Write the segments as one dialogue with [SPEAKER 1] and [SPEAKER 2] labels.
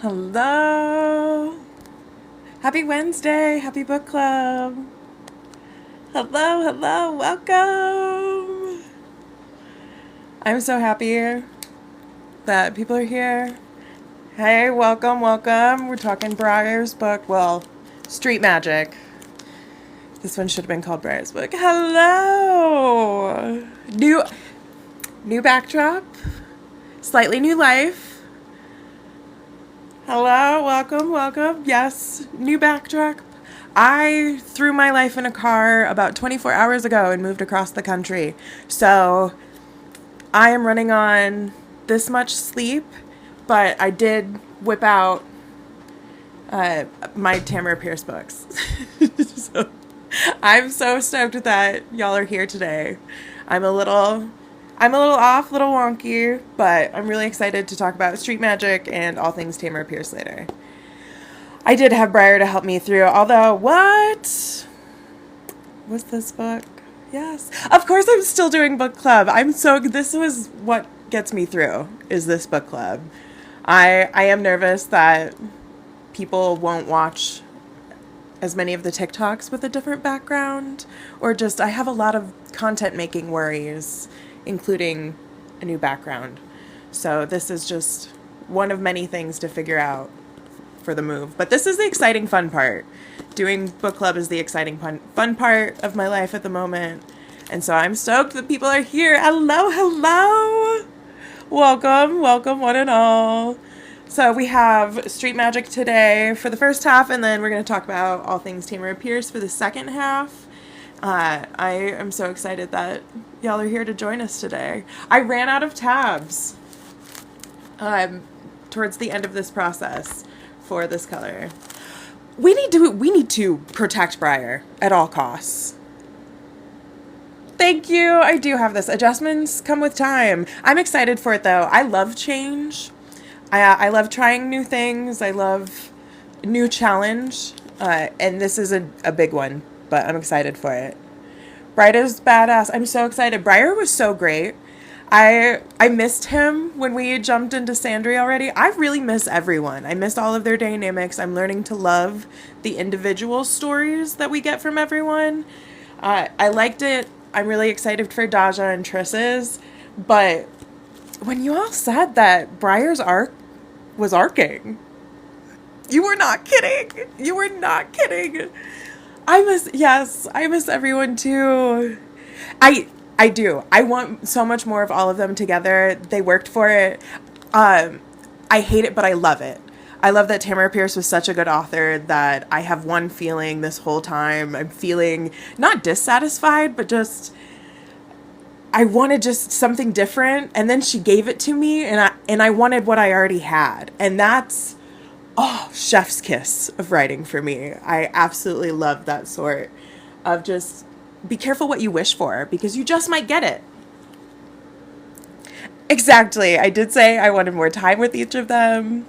[SPEAKER 1] Hello. Happy Wednesday. Happy book club. Hello. Welcome. I'm so happy that people are here. Hey, welcome. We're talking Briar's book. Well, Street Magic. This one should have been called Briar's book. Hello. New backdrop. Slightly new life. Hello, welcome. Yes, new backdrop. I threw my life in a car about 24 hours ago and moved across the country. So I am running on this much sleep, but I did whip out my Tamora Pierce books. So I'm so stoked that y'all are here today. I'm a little off, a little wonky, but I'm really excited to talk about Street Magic and all things Tamora Pierce later. I did have Briar to help me through, although, what? What's this book? Yes. Of course I'm still doing book club. This was what gets me through, is this book club. I am nervous that people won't watch as many of the TikToks with a different background, or just, I have a lot of content making worries, including a new background. So this is just one of many things to figure out for the move. But this is the exciting fun part. Doing book club is the exciting fun part of my life at the moment. And so I'm stoked that people are here. Hello. Welcome one and all. So we have Street Magic today for the first half, and then we're going to talk about all things Tamora Pierce for the second half. I am so excited that y'all are here to join us today. I ran out of tabs towards the end of this process for this color. We need to protect Briar at all costs. Thank you. I do have this. Adjustments come with time. I'm excited for it though. I love change. I love trying new things. I love new challenge. And this is a big one, but I'm excited for it. Briar's badass. I'm so excited. Briar was so great. I missed him when we jumped into Sandry already. I really miss everyone. I miss all of their dynamics. I'm learning to love the individual stories that we get from everyone. I liked it. I'm really excited for Daja and Triss's. But when you all said that Briar's arc was arcing, you were not kidding. I miss everyone too. I do. I want so much more of all of them together. They worked for it. I hate it, but I love it. I love that Tamora Pierce was such a good author that I have one feeling this whole time. I'm feeling not dissatisfied, but just, I wanted just something different. And then she gave it to me, and I wanted what I already had. And that's, chef's kiss of writing for me. I absolutely love that sort of just, be careful what you wish for, because you just might get it. Exactly. I did say I wanted more time with each of them.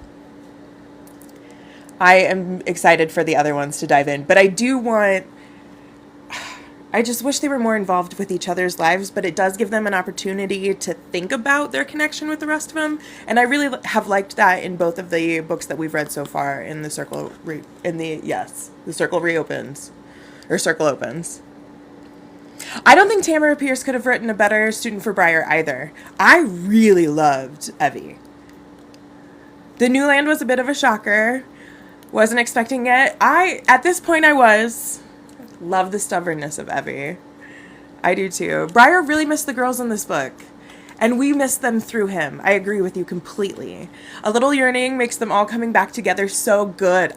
[SPEAKER 1] I am excited for the other ones to dive in, but I just wish they were more involved with each other's lives, but it does give them an opportunity to think about their connection with the rest of them. And I really have liked that in both of the books that we've read so far in the Circle Reopens, or Circle Opens. I don't think Tamora Pierce could have written a better student for Briar either. I really loved Evie. The New Land was a bit of a shocker. Wasn't expecting it. At this point I was. Love the stubbornness of Evie. I do too. Briar really missed the girls in this book. And we missed them through him. I agree with you completely. A Little Yearning makes them all coming back together so good.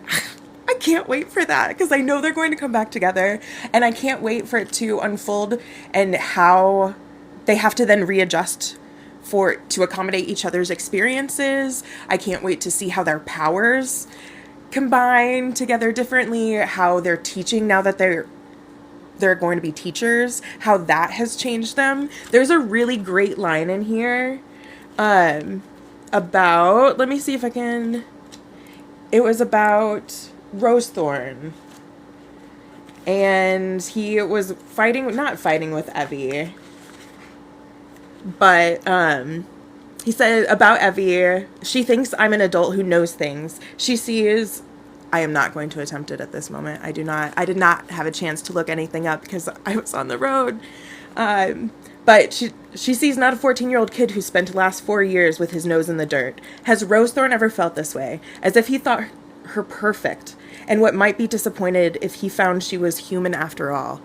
[SPEAKER 1] I can't wait for that, because I know they're going to come back together, and I can't wait for it to unfold and how they have to then readjust to accommodate each other's experiences. I can't wait to see how their powers combine together differently, how they're teaching now that they're going to be teachers, how that has changed them. There's a really great line in here about, let me see if I can, it was about Rosethorn, and he was not fighting with Evie, but He said about Evie, she thinks I'm an adult who knows things. She sees, I am not going to attempt it at this moment. I did not have a chance to look anything up because I was on the road. But she sees not a 14-year-old kid who spent the last 4 years with his nose in the dirt. Has Rosethorn ever felt this way? As if he thought her perfect, and what might be disappointed if he found she was human after all.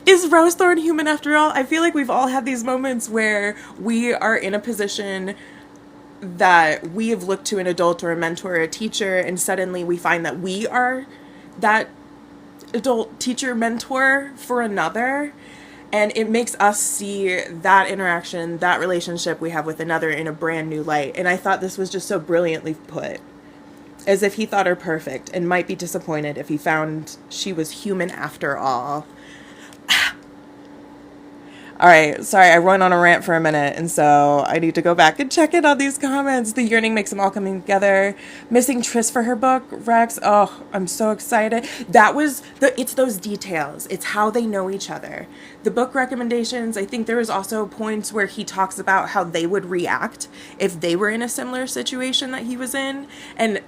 [SPEAKER 1] Is Rosethorn human after all? I feel like we've all had these moments where we are in a position that we have looked to an adult or a mentor or a teacher, and suddenly we find that we are that adult teacher mentor for another, and it makes us see that interaction, that relationship we have with another in a brand new light. And I thought this was just so brilliantly put. As if he thought her perfect and might be disappointed if he found she was human after all. All right, sorry, I went on a rant for a minute, and so I need to go back and check in on these comments. The yearning makes them all coming together. Missing Tris for her book, Rex. Oh, I'm so excited. It's those details. It's how they know each other. The book recommendations, I think there was also points where he talks about how they would react if they were in a similar situation that he was in, and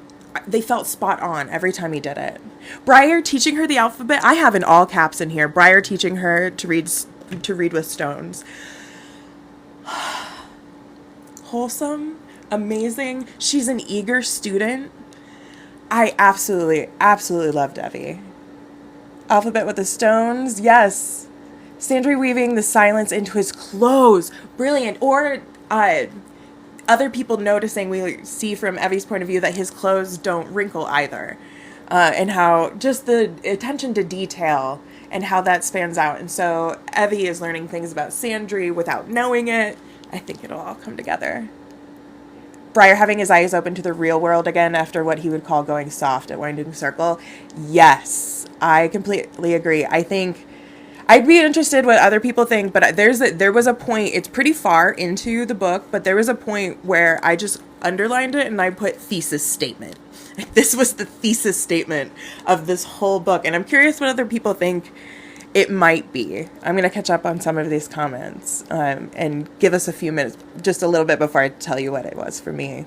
[SPEAKER 1] they felt spot on every time he did it. Briar teaching her the alphabet. I have in all caps in here. Briar teaching her to read with stones. Wholesome, amazing. She's an eager student. I absolutely loved Evie. Alphabet with the stones, yes. Sandry weaving the silence into his clothes, brilliant. Or other people noticing, we see from Evie's point of view that his clothes don't wrinkle either. And how just the attention to detail and how that spans out. And so Evie is learning things about Sandry without knowing it. I think it'll all come together. Briar having his eyes open to the real world again after what he would call going soft at Winding Circle. Yes, I completely agree. I think I'd be interested what other people think, but there was a point, it's pretty far into the book, but there was a point where I just underlined it and I put thesis statement. This was the thesis statement of this whole book, and I'm curious what other people think it might be. I'm going to catch up on some of these comments and give us a few minutes, just a little bit before I tell you what it was for me.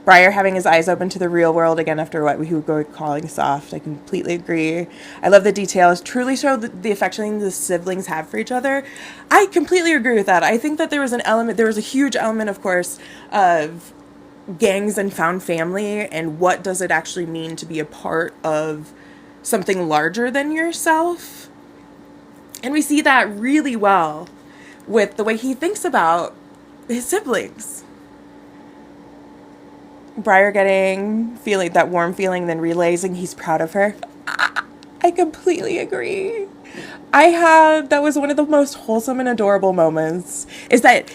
[SPEAKER 1] Briar having his eyes open to the real world again after what we would go calling soft. I completely agree. I love the details. Truly show the affection the siblings have for each other. I completely agree with that. I think that there was a huge element, of course, of gangs and found family, and what does it actually mean to be a part of something larger than yourself. And we see that really well with the way he thinks about his siblings. Briar feeling that warm feeling, then realizing he's proud of her. I completely agree. That was one of the most wholesome and adorable moments, is that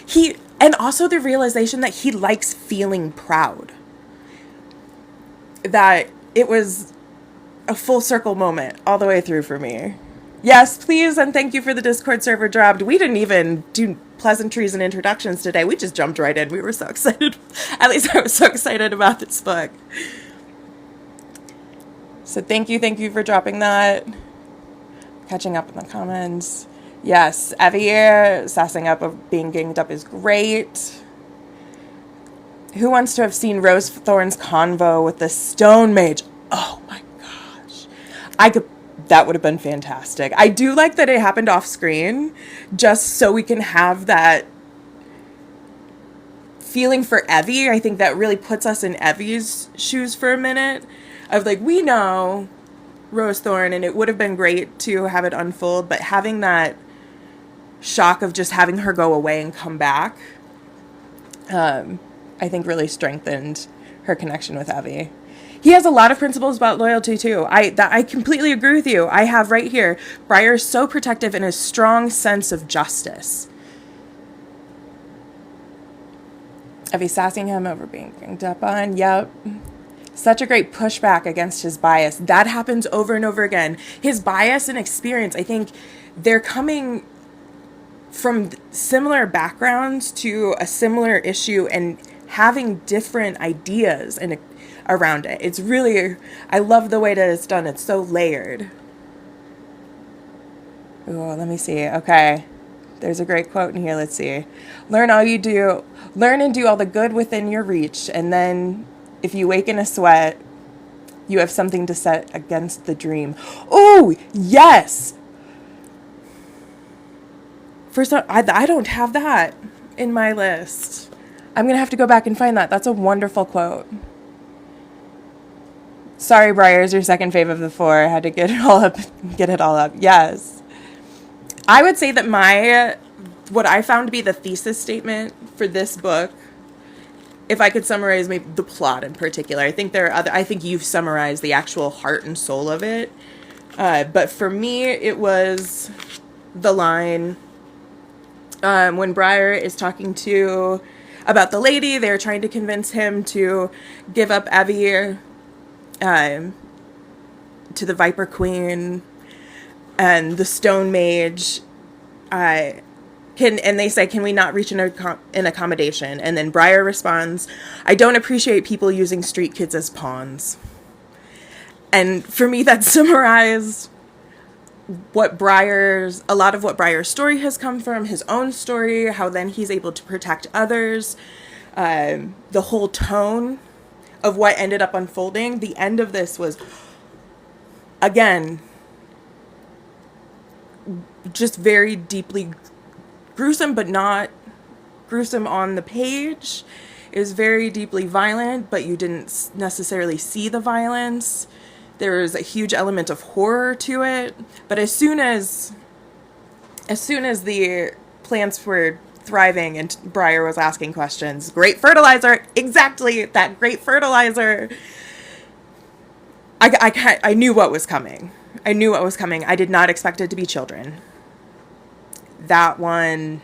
[SPEAKER 1] and also the realization that he likes feeling proud. That it was a full circle moment all the way through for me. Yes, please, and thank you for the Discord server dropped. We didn't even do pleasantries and introductions today. We just jumped right in. We were so excited. At least I was so excited about this book. So thank you for dropping that. Catching up in the comments. Yes, Evie sassing up of being ganged up is great. Who wants to have seen Rosethorn's convo with the Stone Mage? Oh my gosh. That would have been fantastic. I do like that it happened off screen, just so we can have that feeling for Evie. I think that really puts us in Evie's shoes for a minute, of like, we know Rosethorn, and it would have been great to have it unfold, but having that shock of just having her go away and come back, I think really strengthened her connection with Evie. He has a lot of principles about loyalty too. I completely agree with you. I have right here, Briar is so protective and a strong sense of justice. Evie sassing him over being ganged up on. Yep. Such a great pushback against his bias. That happens over and over again. His bias and experience, I think they're coming from similar backgrounds to a similar issue and having different ideas and around it. It's really, I love the way that it's done. It's so layered. Oh, let me see. Okay. There's a great quote in here. Let's see. Learn all you do. Learn and do all the good within your reach, and then if you wake in a sweat, you have something to set against the dream. Oh, yes! First, I don't have that in my list. I'm going to have to go back and find that. That's a wonderful quote. Sorry, Briar's your second fave of the four. I had to get it all up. Yes. I would say that what I found to be the thesis statement for this book, if I could summarize the plot in particular, I think you've summarized the actual heart and soul of it. But for me, it was the line, when Briar is talking about the lady, they're trying to convince him to give up Evie to the Viper Queen and the Stone Mage. And they say, can we not reach an accommodation? And then Briar responds, I don't appreciate people using street kids as pawns. And for me, that summarized a lot of what Briar's story has come from, his own story, how then he's able to protect others, the whole tone of what ended up unfolding. The end of this was, again, just very deeply gruesome, but not gruesome on the page. It was very deeply violent, but you didn't necessarily see the violence. There was a huge element of horror to it. But as soon as the plants were thriving and Briar was asking questions, great fertilizer, exactly, that great fertilizer. I knew what was coming. I did not expect it to be children. That one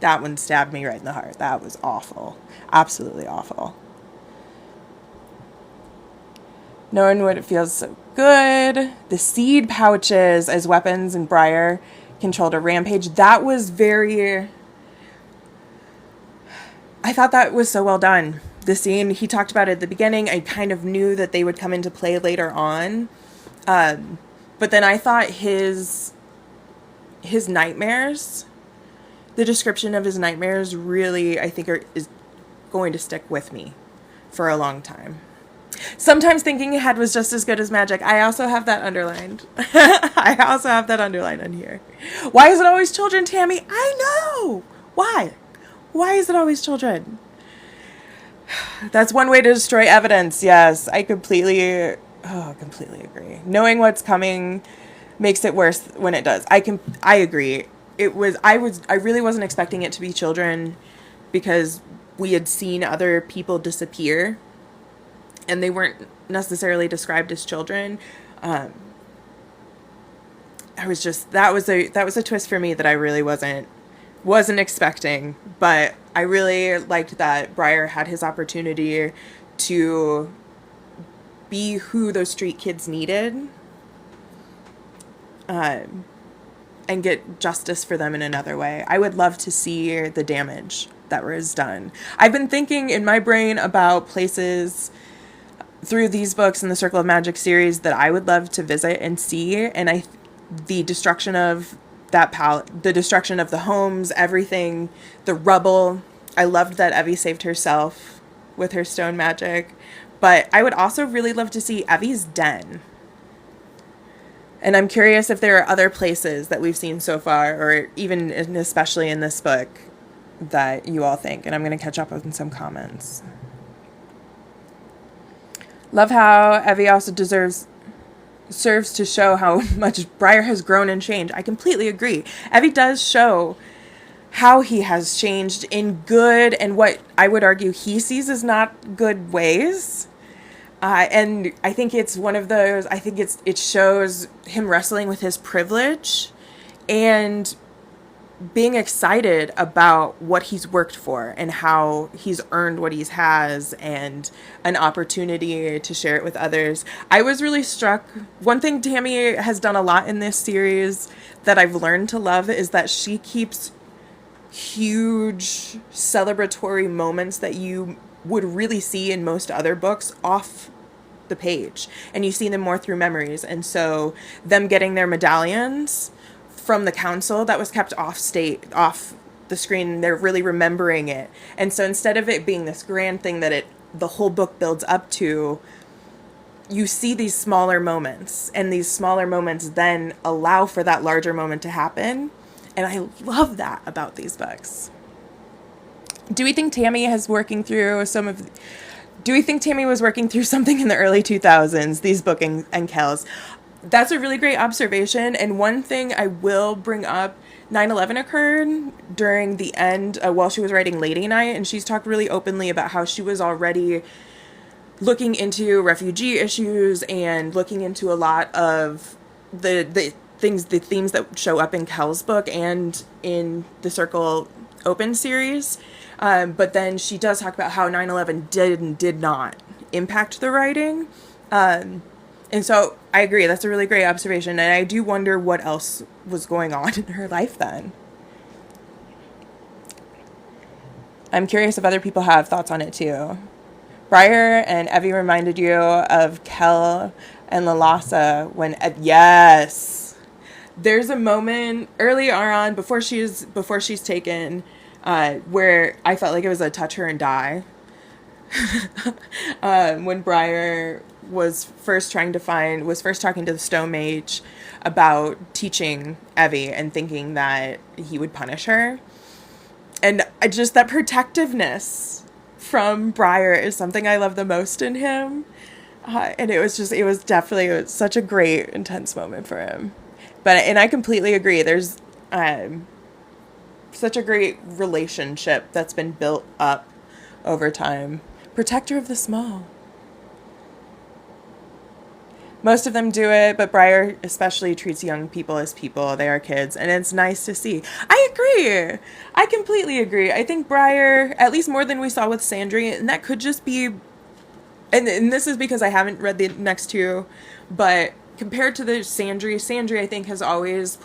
[SPEAKER 1] stabbed me right in the heart. That was awful. Absolutely awful. Knowing what it feels so good. The seed pouches as weapons, and Briar controlled a rampage. That was I thought that was so well done. The scene, he talked about it at the beginning. I kind of knew that they would come into play later on. But then I thought his nightmares, the description of his nightmares really, I think, is going to stick with me for a long time. Sometimes thinking ahead was just as good as magic. I also have that underlined. On here. Why is it always children, Tammy? I know! Why? Why is it always children? That's one way to destroy evidence. Yes, I completely agree. Knowing what's coming makes it worse when it does. I agree. I really wasn't expecting it to be children because we had seen other people disappear and they weren't necessarily described as children. That was a twist for me that I really wasn't expecting, but I really liked that Briar had his opportunity to be who those street kids needed, and get justice for them in another way. I would love to see the damage that was done. I've been thinking in my brain about places through these books in the Circle of Magic series that I would love to visit and see, and the destruction of the destruction of the homes, everything, the rubble. I loved that Evie saved herself with her stone magic, but I would also really love to see Evie's den. And I'm curious if there are other places that we've seen so far, or even especially in this book, that you all think. And I'm going to catch up on some comments. Love how Evie also serves to show how much Briar has grown and changed. I completely agree. Evie does show how he has changed in good and what I would argue he sees as not good ways. And I think it's one of those, it shows him wrestling with his privilege and being excited about what he's worked for and how he's earned what he has and an opportunity to share it with others. I was really struck. One thing Tammy has done a lot in this series that I've learned to love is that she keeps huge celebratory moments that you would really see in most other books off the page, and you see them more through memories. And so them getting their medallions from the council, that was kept off the screen, they're really remembering it. And so instead of it being this grand thing that the whole book builds up to, you see these smaller moments, and these smaller moments then allow for that larger moment to happen. And I love that about these books. Do we think Tammy was working through something in the early 2000s, these book and Kells? That's a really great observation. And one thing I will bring up, 9/11 occurred during the end while she was writing Lady Night, and she's talked really openly about how she was already looking into refugee issues and looking into a lot of the themes that show up in Kell's book and in the Circle Open series. But then she does talk about how 9/11 did not impact the writing. And so I agree, that's a really great observation. And I do wonder what else was going on in her life then. I'm curious if other people have thoughts on it too. Briar and Evie reminded you of Kell and Lalasa when, yes, there's a moment earlier on before she's taken, where I felt like it was a touch her and die. When Briar was first talking to the Stone Mage about teaching Evie and thinking that he would punish her. And just that protectiveness from Briar is something I love the most in him. And it was definitely such a great, intense moment for him. And I completely agree. There's such a great relationship that's been built up over time. Protector of the small. Most of them do it, but Briar especially treats young people as people. They are kids, and it's nice to see. I agree. I completely agree. I think Briar, at least more than we saw with Sandry, and that could just be... And this is because I haven't read the next two, but compared to the Sandry I think has always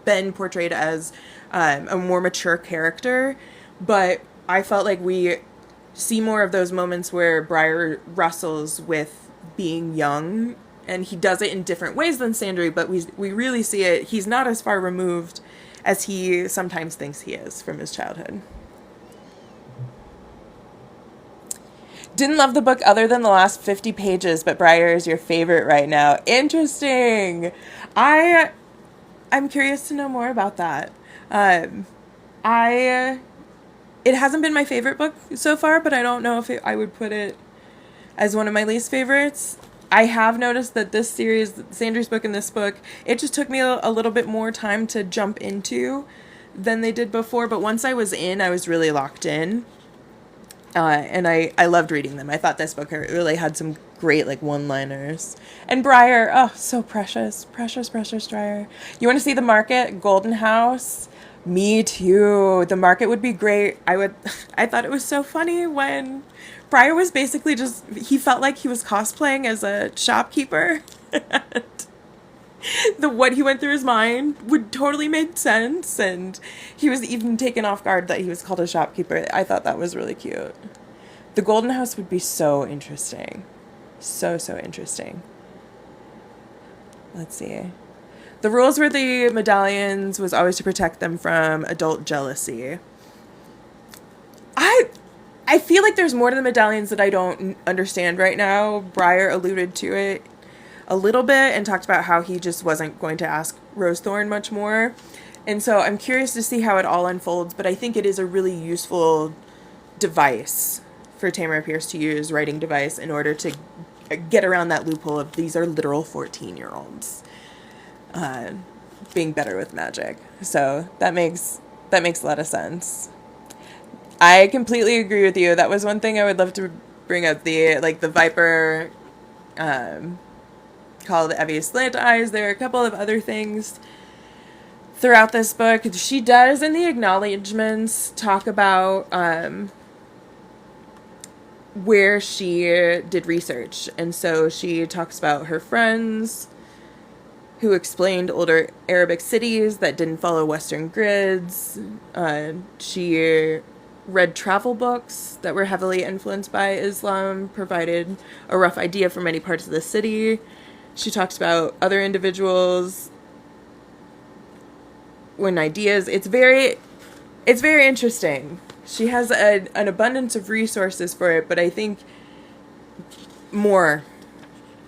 [SPEAKER 1] been portrayed as a more mature character, but I felt like we see more of those moments where Briar wrestles with being young, and he does it in different ways than Sandry, but we really see it. He's not as far removed as he sometimes thinks he is from his childhood. Didn't love the book other than the last 50 pages, but Briar is your favorite right now. Interesting. I'm curious to know more about that. It hasn't been my favorite book so far, but I don't know if I would put it as one of my least favorites. I have noticed that this series, Sandry's book and this book, it just took me a little bit more time to jump into than they did before. But once I was in, I was really locked in. And I loved reading them. I thought this book really had some great, one-liners. And Briar, oh, so precious. Precious, precious Briar. You want to see the market? Golden House? Me too. The market would be great. I thought it was so funny when Briar was basically he felt like he was cosplaying as a shopkeeper. What he went through his mind would totally make sense, and he was even taken off guard that he was called a shopkeeper. I thought that was really cute. The Golden House would be so interesting. So interesting. Let's see. The rules for the medallions was always to protect them from adult jealousy. I feel like there's more to the medallions that I don't understand right now. Briar alluded to it a little bit and talked about how he just wasn't going to ask Rosethorn much more. And so I'm curious to see how it all unfolds, but I think it is a really useful device for Tamora Pierce to use, writing device, in order to get around that loophole of these are literal 14-year-olds being better with magic. So that makes a lot of sense. I completely agree with you. That was one thing I would love to bring up, the Viper called Evie's Slant Eyes. There are a couple of other things throughout this book. She does, in the acknowledgments, talk about where she did research. And so she talks about her friends who explained older Arabic cities that didn't follow Western grids. She read travel books that were heavily influenced by Islam, provided a rough idea for many parts of the city. She talks about other individuals when ideas. It's very It's very interesting. She has an abundance of resources for it, but I think more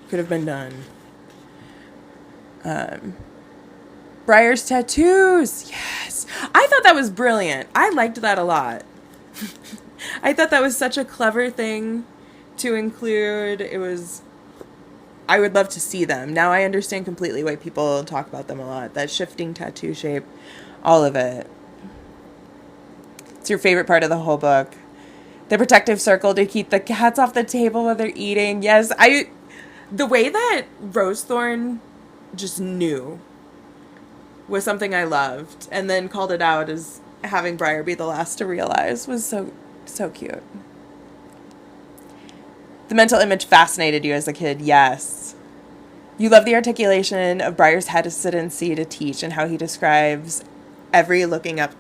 [SPEAKER 1] could have been done. Briar's tattoos. Yes. I thought that was brilliant. I liked that a lot. I thought that was such a clever thing to include. I would love to see them. Now I understand completely why people talk about them a lot. That shifting tattoo shape, all of it. It's your favorite part of the whole book. The protective circle to keep the cats off the table while they're eating. Yes, the way that Rosethorn just knew was something I loved, and then called it out as having Briar be the last to realize was so cute. The mental image fascinated you as a kid, yes. You love the articulation of Briar's hesitancy to teach and how he describes every looking up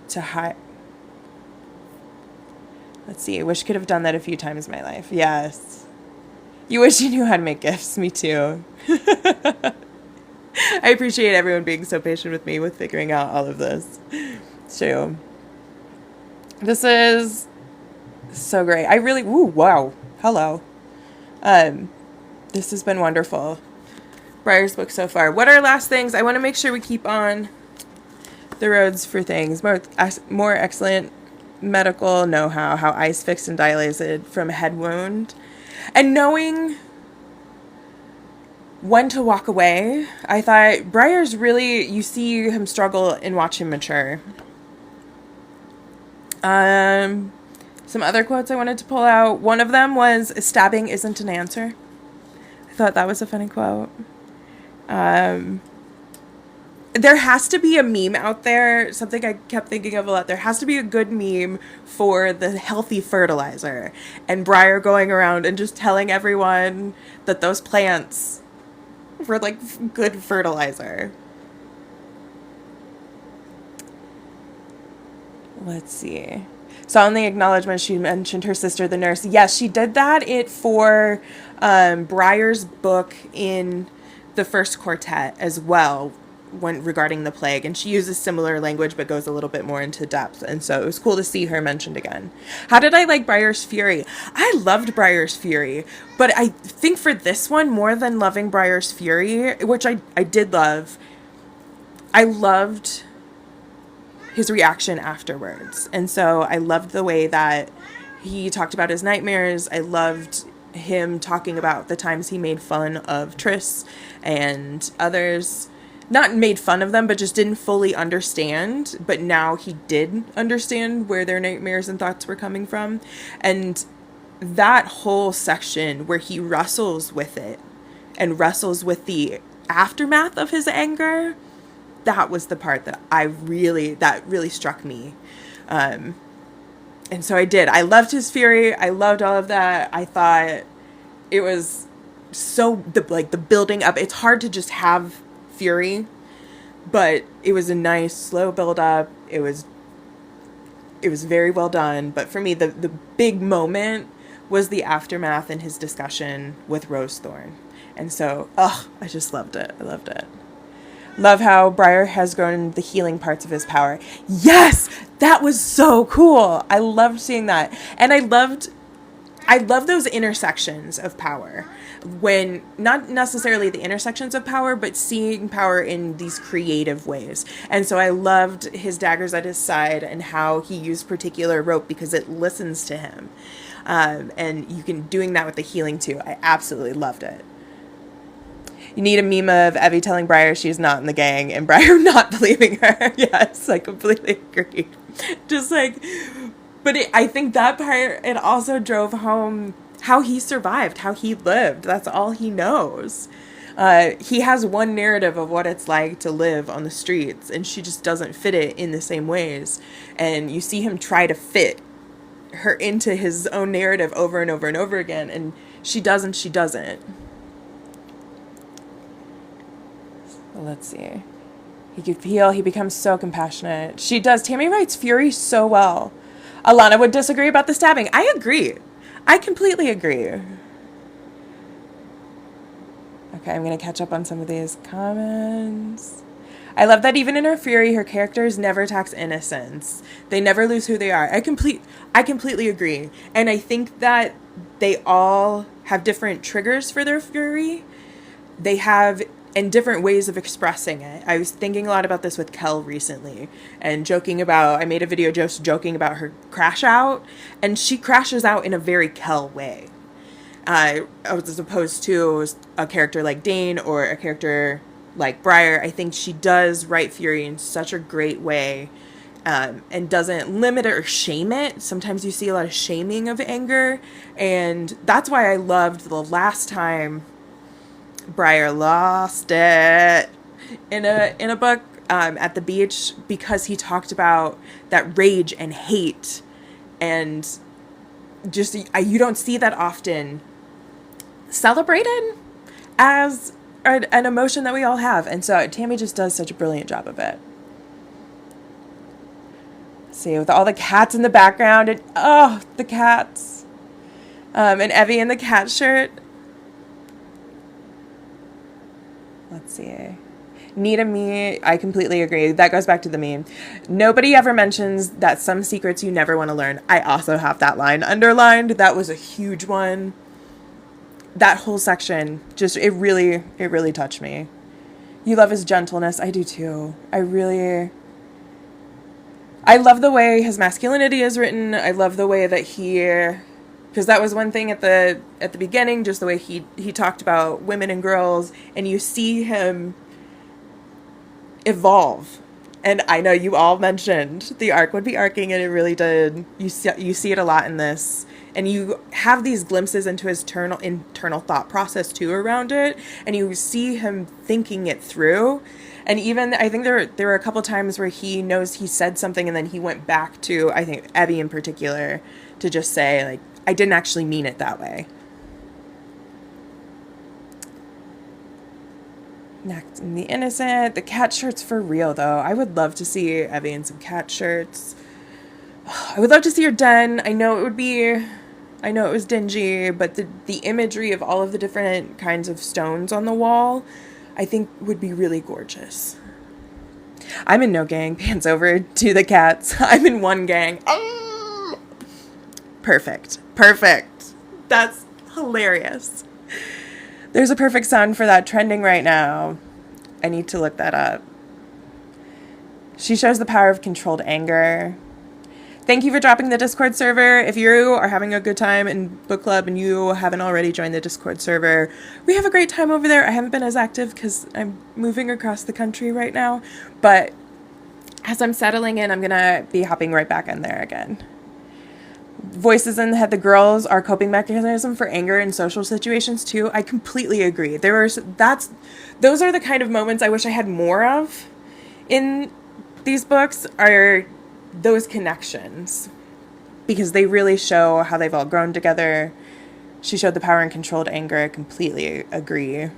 [SPEAKER 1] to high. Let's see, I wish I could have done that a few times in my life. Yes. You wish you knew how to make gifts. Me too. I appreciate everyone being so patient with me with figuring out all of this. So, this is so great. I really, wow. Hello. This has been wonderful. Briar's book so far. What are last things? I want to make sure we keep on the roads for things. More excellent medical know-how, how ice fixed and dilated from a head wound. And knowing when to walk away. I thought Briar's really, you see him struggle and watch him mature. Some other quotes I wanted to pull out. One of them was, stabbing isn't an answer. I thought that was a funny quote. There has to be a meme out there, something I kept thinking of a lot. There has to be a good meme for the healthy fertilizer. And Briar going around and just telling everyone that those plants were like good fertilizer. Let's see. So in the acknowledgement, she mentioned her sister, the nurse. Yes, she did that for Briar's book in the first quartet as well, when regarding the plague, and she uses similar language but goes a little bit more into depth, and so it was cool to see her mentioned again. How did I like Briar's Fury? I loved Briar's Fury, but I think for this one, more than loving Briar's Fury, which I did love, I loved his reaction afterwards. And so I loved the way that he talked about his nightmares. I loved him talking about the times he made fun of Triss and others. Not made fun of them, but just didn't fully understand. But now he did understand where their nightmares and thoughts were coming from. And that whole section where he wrestles with it and wrestles with the aftermath of his anger, that was the part that really struck me. And so I did. I loved his fury. I loved all of that. I thought it was so, the building up. It's hard to just have fury, but it was a nice slow build up. It was very well done. But for me, the big moment was the aftermath and his discussion with Rosethorn. And so, I just loved it. I loved it. Love how Briar has grown the healing parts of his power. Yes, that was so cool. I loved seeing that. And I love those intersections of power, when not necessarily the intersections of power, but seeing power in these creative ways. And so I loved his daggers at his side and how he used particular rope because it listens to him. And you can doing that with the healing too. I absolutely loved it. You need a meme of Evie telling Briar she's not in the gang and Briar not believing her. Yes, I completely agree. I think that part, it also drove home how he survived, how he lived. That's all he knows. He has one narrative of what it's like to live on the streets, and she just doesn't fit it in the same ways. And you see him try to fit her into his own narrative over and over and over again, and she doesn't. Let's see. He could feel, he becomes so compassionate. She does. Tammy writes Fury so well. Alana would disagree about the stabbing. I agree. I completely agree. Okay, I'm going to catch up on some of these comments. I love that even in her fury, her characters never tax innocence. They never lose who they are. I completely agree. And I think that they all have different triggers for their fury. They have and different ways of expressing it. I was thinking a lot about this with Kel recently and I made a video just joking about her crash out, and she crashes out in a very Kel way. As opposed to a character like Dane or a character like Briar. I think she does write fury in such a great way, and doesn't limit it or shame it. Sometimes you see a lot of shaming of anger, and that's why I loved the last time Briar lost it in a book, at the beach, because he talked about that rage and hate, and just you don't see that often celebrated as an emotion that we all have. And so Tammy just does such a brilliant job of it. See, with all the cats in the background, and oh, the cats, and Evie in the cat shirt. Let's see. Nita me, I completely agree. That goes back to the meme. Nobody ever mentions that some secrets you never want to learn. I also have that line underlined. That was a huge one. That whole section, just, it really touched me. You love his gentleness. I do too. I love the way his masculinity is written. I love the way that because that was one thing at the beginning, just the way he talked about women and girls, and you see him evolve. And I know you all mentioned the arc would be arcing, and it really did. You see it a lot in this, and you have these glimpses into his internal thought process too around it, and you see him thinking it through. And even I think there were a couple times where he knows he said something, and then he went back to, I think Abby in particular, to just say, like, I didn't actually mean it that way. Next, in The Innocent. The cat shirts for real, though. I would love to see Evie in some cat shirts. I would love to see her den. I know it was dingy, but the imagery of all of the different kinds of stones on the wall, I think would be really gorgeous. I'm in no gang. Pants over to the cats. I'm in one gang. Perfect. That's hilarious. There's a perfect sound for that trending right now. I need to look that up. She shows the power of controlled anger. Thank you for dropping the Discord server. If you are having a good time in book club and you haven't already joined the Discord server, we have a great time over there. I haven't been as active because I'm moving across the country right now. But as I'm settling in, I'm going to be hopping right back in there again. Voices in the head, the girls are coping mechanism for anger in social situations too. I completely agree. Those are the kind of moments I wish I had more of in these books, are those connections, because they really show how they've all grown together. She showed the power in controlled anger. I completely agree.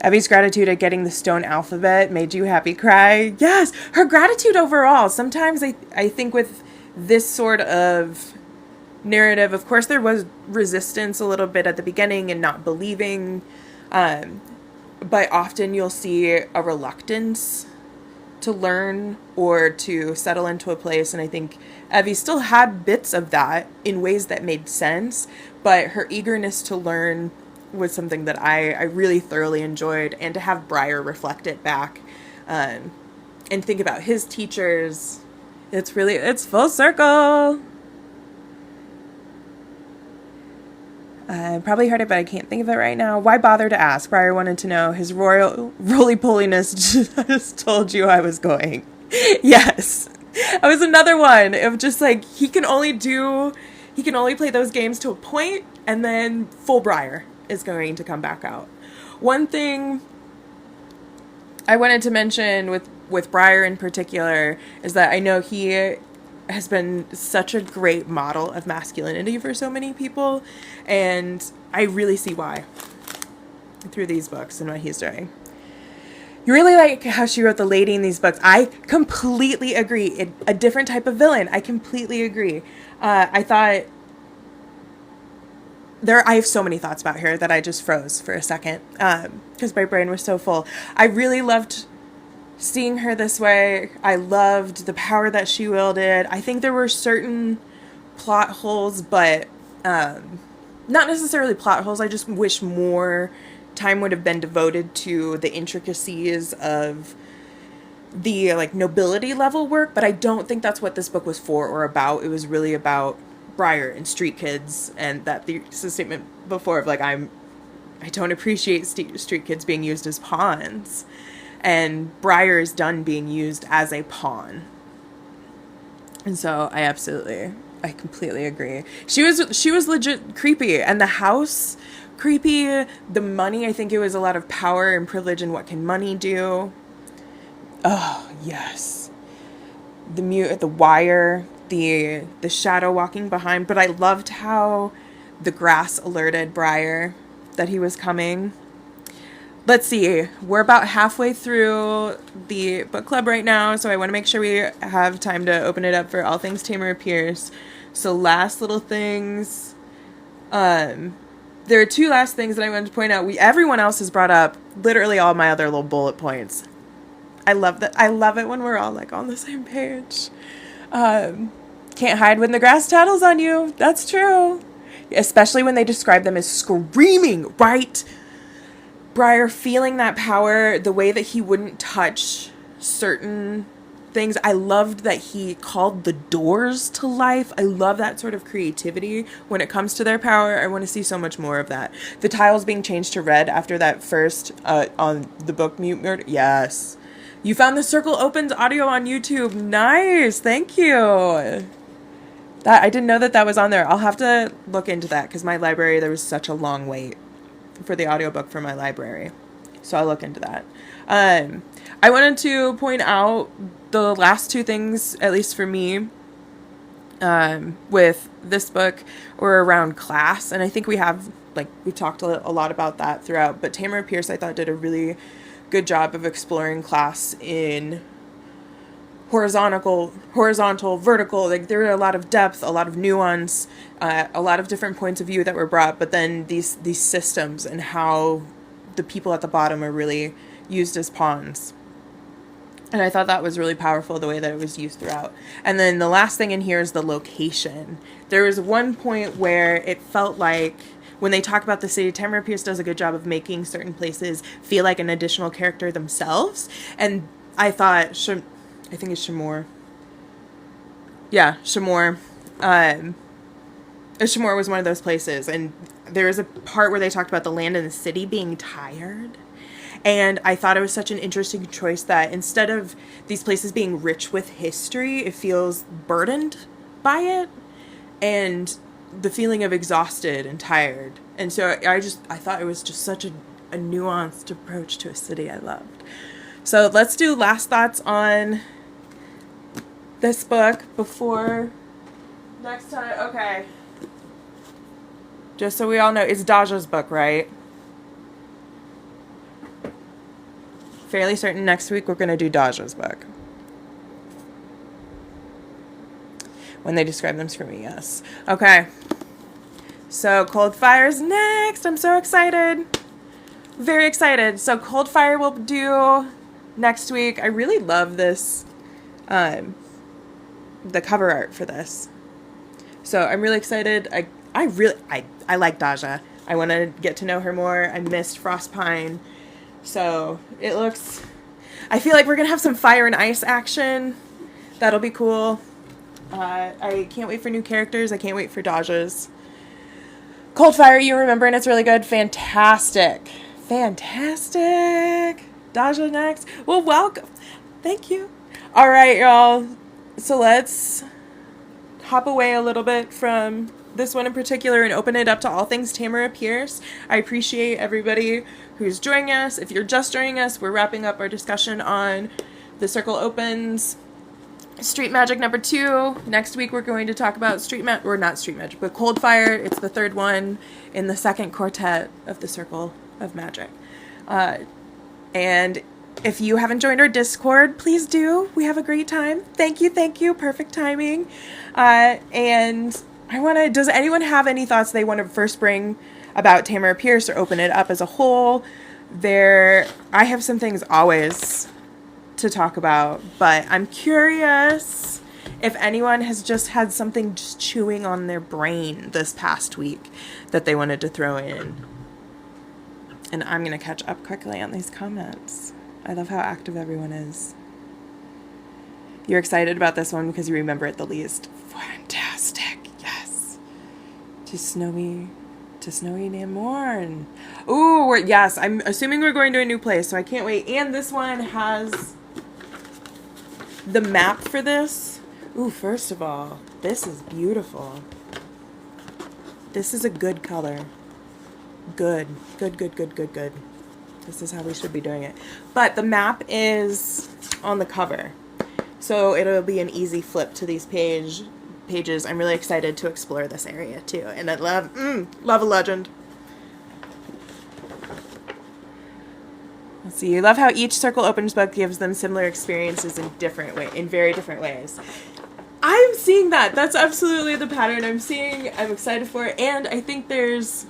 [SPEAKER 1] Evie's gratitude at getting the stone alphabet made you happy cry. Yes, her gratitude overall. Sometimes I think with this sort of narrative, of course there was resistance a little bit at the beginning and not believing, but often you'll see a reluctance to learn or to settle into a place, and I think Evie still had bits of that in ways that made sense, but her eagerness to learn was something that I really thoroughly enjoyed, and to have Briar reflect it back, and think about his teachers. It's full circle. I probably heard it, but I can't think of it right now. Why bother to ask? Briar wanted to know. His roly-poliness just told you I was going. Yes. That was another one of just like, he can only play those games to a point, and then full Briar is going to come back out. One thing I wanted to mention with Briar in particular is that I know he has been such a great model of masculinity for so many people, and I really see why through these books and what he's doing. You really like how she wrote the lady in these books. I completely agree. A different type of villain. I completely agree. I thought I have so many thoughts about her that I just froze for a second because my brain was so full. I really loved seeing her this way. I loved the power that she wielded. I think there were certain plot holes, but not necessarily plot holes. I just wish more time would have been devoted to the intricacies of the like nobility level work, but I don't think that's what this book was for or about. It was really about Briar and street kids, and that the statement before of like I don't appreciate street kids being used as pawns, and Briar is done being used as a pawn. And so I completely agree. She was legit creepy, and the house creepy. The money, I think it was a lot of power and privilege, and what can money do? Oh yes, the wire, the shadow walking behind. But I loved how the grass alerted Briar that he was coming. Let's see, we're about halfway through the book club right now, so I want to make sure we have time to open it up for all things Tamora Pierce. So last little things. There are two last things that I wanted to point out. Everyone else has brought up literally all my other little bullet points. I love that. I love it when we're all like on the same page. Can't hide when the grass tattles on you. That's true. Especially when they describe them as screaming, right? Briar feeling that power, the way that he wouldn't touch certain things. I loved that he called the doors to life. I love that sort of creativity when it comes to their power. I want to see so much more of that. The tiles being changed to red after that first on the book Mute Murder. Yes. You found the Circle Opens audio on YouTube. Nice. Thank you. That I didn't know that was on there. I'll have to look into that because my library, there was such a long wait for the audiobook for my library. So I'll look into that. I wanted to point out the last two things, at least for me, with this book were around class. And I think we talked a lot about that throughout. But Tamora Pierce, I thought, did a really good job of exploring class in horizontal, vertical. Like there were a lot of depth, a lot of nuance, a lot of different points of view that were brought. But then these systems and how the people at the bottom are really used as pawns. And I thought that was really powerful, the way that it was used throughout. And then the last thing in here is the location. There was one point where it felt like when they talk about the city, Tamora Pierce does a good job of making certain places feel like an additional character themselves. And I thought, I think it's Shamor. Yeah, Shamor. Shamor was one of those places. And there was a part where they talked about the land and the city being tired. And I thought it was such an interesting choice that instead of these places being rich with history, it feels burdened by it. And the feeling of exhausted and tired. And so I thought it was just such a nuanced approach to a city I loved. So let's do last thoughts on this book before next time. Okay. Just so we all know, it's Daja's book, right? Fairly certain next week we're going to do Daja's book. When they describe them for me, yes. Okay. So Cold Fire's next. I'm so excited. Very excited. So Cold Fire we'll do next week. I really love this, the cover art for this. So I'm really excited. I like Daja. I want to get to know her more. I missed Frostpine. So it looks, I feel like we're going to have some fire and ice action. That'll be cool. I can't wait for new characters. I can't wait for Daja's. Cold Fire, you remember, and it's really good. Fantastic. Daja next. Well, welcome. Thank you. All right, y'all. So let's hop away a little bit from this one in particular and open it up to all things Tamora Pierce. I appreciate everybody who's joining us. If you're just joining us, we're wrapping up our discussion on The Circle Opens Street Magic number 2. Next week we're going to talk about not Street Magic, but Cold Fire. It's the third one in the second quartet of the Circle of Magic. And if you haven't joined our Discord, please do. We have a great time. Thank you. Perfect timing. And does anyone have any thoughts they want to first bring about Tamora Pierce or open it up as a whole? I have some things always to talk about, but I'm curious if anyone has just had something just chewing on their brain this past week that they wanted to throw in. And I'm going to catch up quickly on these comments. I love how active everyone is. You're excited about this one because you remember it the least. Fantastic. Yes. To snowy Namorn. Ooh, yes, I'm assuming we're going to a new place, so I can't wait. And this one has the map for this. Ooh, first of all, this is beautiful. This is a good color. Good. This is how we should be doing it. But the map is on the cover, so it'll be an easy flip to these pages. I'm really excited to explore this area too, and I love a legend. Let's see. You love how each Circle Opens book gives them similar experiences in very different ways. I'm seeing that. That's absolutely the pattern I'm seeing. I'm excited for it, and I think there's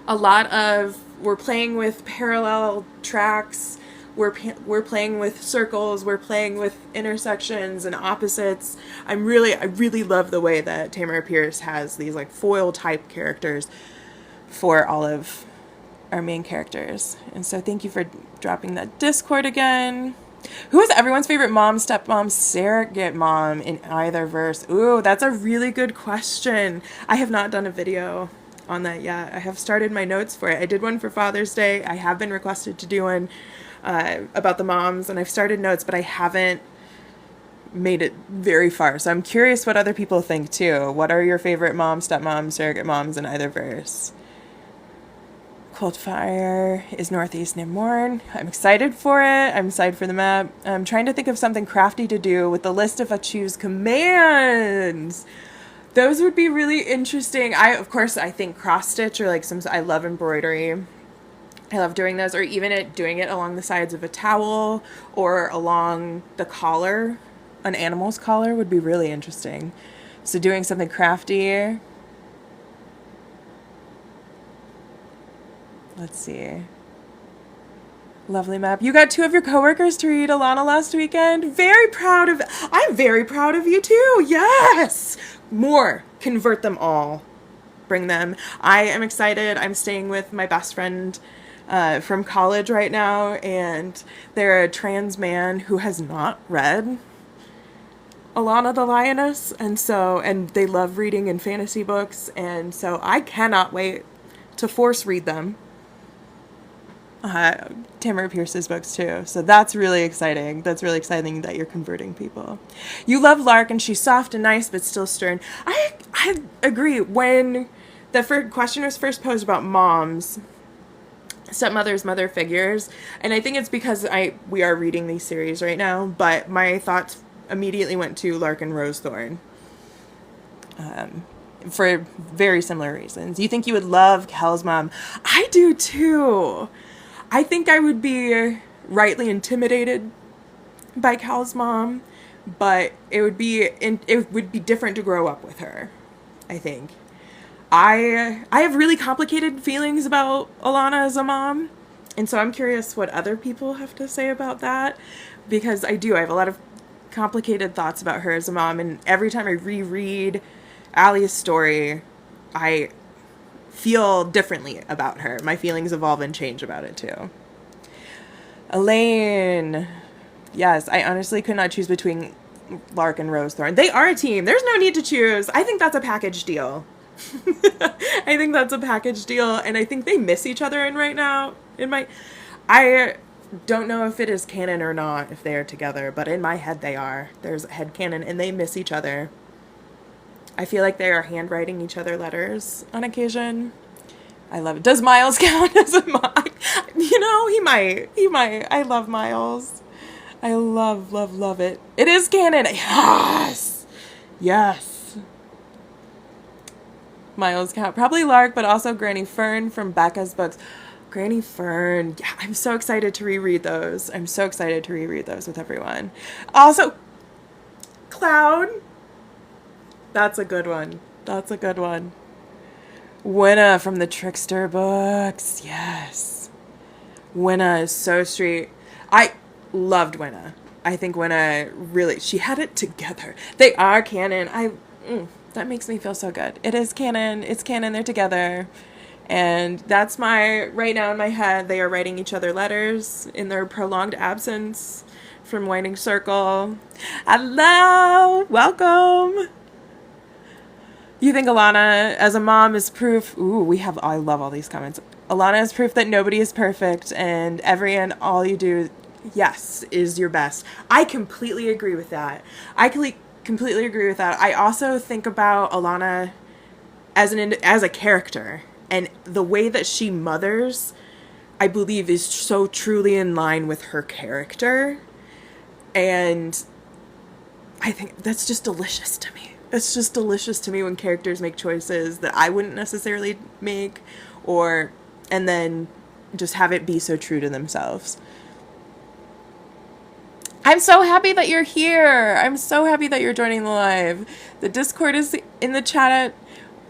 [SPEAKER 1] a lot of, we're playing with parallel tracks. We're playing with circles, we're playing with intersections and opposites. I really love the way that Tamora Pierce has these like foil type characters for all of our main characters. And so thank you for dropping that Discord again. Who is everyone's favorite mom, stepmom, surrogate mom in either verse? Ooh, that's a really good question. I have not done a video on that yet. I have started my notes for it. I did one for Father's Day. I have been requested to do one about the moms, and I've started notes, but I haven't made it very far. So I'm curious what other people think too. What are your favorite mom, stepmom, surrogate moms in either verse? Coldfire is Northeast Namorn. I'm excited for it. I'm excited for the map. I'm trying to think of something crafty to do with the list if I choose commands. Those would be really interesting. I think cross stitch or like I love embroidery. I love doing those, or even doing it along the sides of a towel or along the collar. An animal's collar would be really interesting. So doing something crafty. Let's see. Lovely map. You got 2 of your coworkers to read Alana last weekend. I'm very proud of you too. Yes. More. Convert them all. Bring them. I am excited. I'm staying with my best friend from college right now, and they're a trans man who has not read Alana the Lioness, and they love reading and fantasy books, and so I cannot wait to force read them. Tamora Pierce's books too, so that's really exciting. That's really exciting that you're converting people. You love Lark, and she's soft and nice but still stern. I agree. When the question was first posed about moms, stepmothers, mother figures, and I think it's because we are reading these series right now, but my thoughts immediately went to Lark and Rosethorn for very similar reasons. You think you would love Kel's mom? I do too. I think I would be rightly intimidated by Kel's mom, but it would be different to grow up with her, I think. I have really complicated feelings about Alana as a mom, and so I'm curious what other people have to say about that, because I have a lot of complicated thoughts about her as a mom, and every time I reread Allie's story, I feel differently about her. My feelings evolve and change about it too. Elaine. Yes, I honestly could not choose between Lark and Rosethorn. They are a team. There's no need to choose. I think that's a package deal. I think that's a package deal, and I think they miss each other right now. I don't know if it is canon or not, if they are together, but in my head they are. There's a head canon, and they miss each other. I feel like they are handwriting each other letters on occasion. I love it. Does Miles count as a mom? He might. I love Miles. I love it. It is canon. Yes. Miles count. Probably Lark, but also Granny Fern from Becca's books. Granny Fern. Yeah, I'm so excited to reread those. With everyone. Also, Cloud. That's a good one. Winna from the Trickster books. Yes. Winna is so sweet. loved Winna. I think Winna really, she had it together. They are canon. That makes me feel so good. It is canon. It's canon. They're together. And that's right now in my head, they are writing each other letters in their prolonged absence from Winding Circle. Hello! Welcome! You think Alana, as a mom, is proof... I love all these comments. Alana is proof that nobody is perfect, and every and all you do, yes, is your best. I completely agree with that. Completely agree with that. I also think about Alana as a character, and the way that she mothers, I believe, is so truly in line with her character, and I think that's just delicious to me. It's just delicious to me when characters make choices that I wouldn't necessarily make, and then just have it be so true to themselves. I'm so happy that you're here. I'm so happy that you're joining the live. The Discord is in the chat.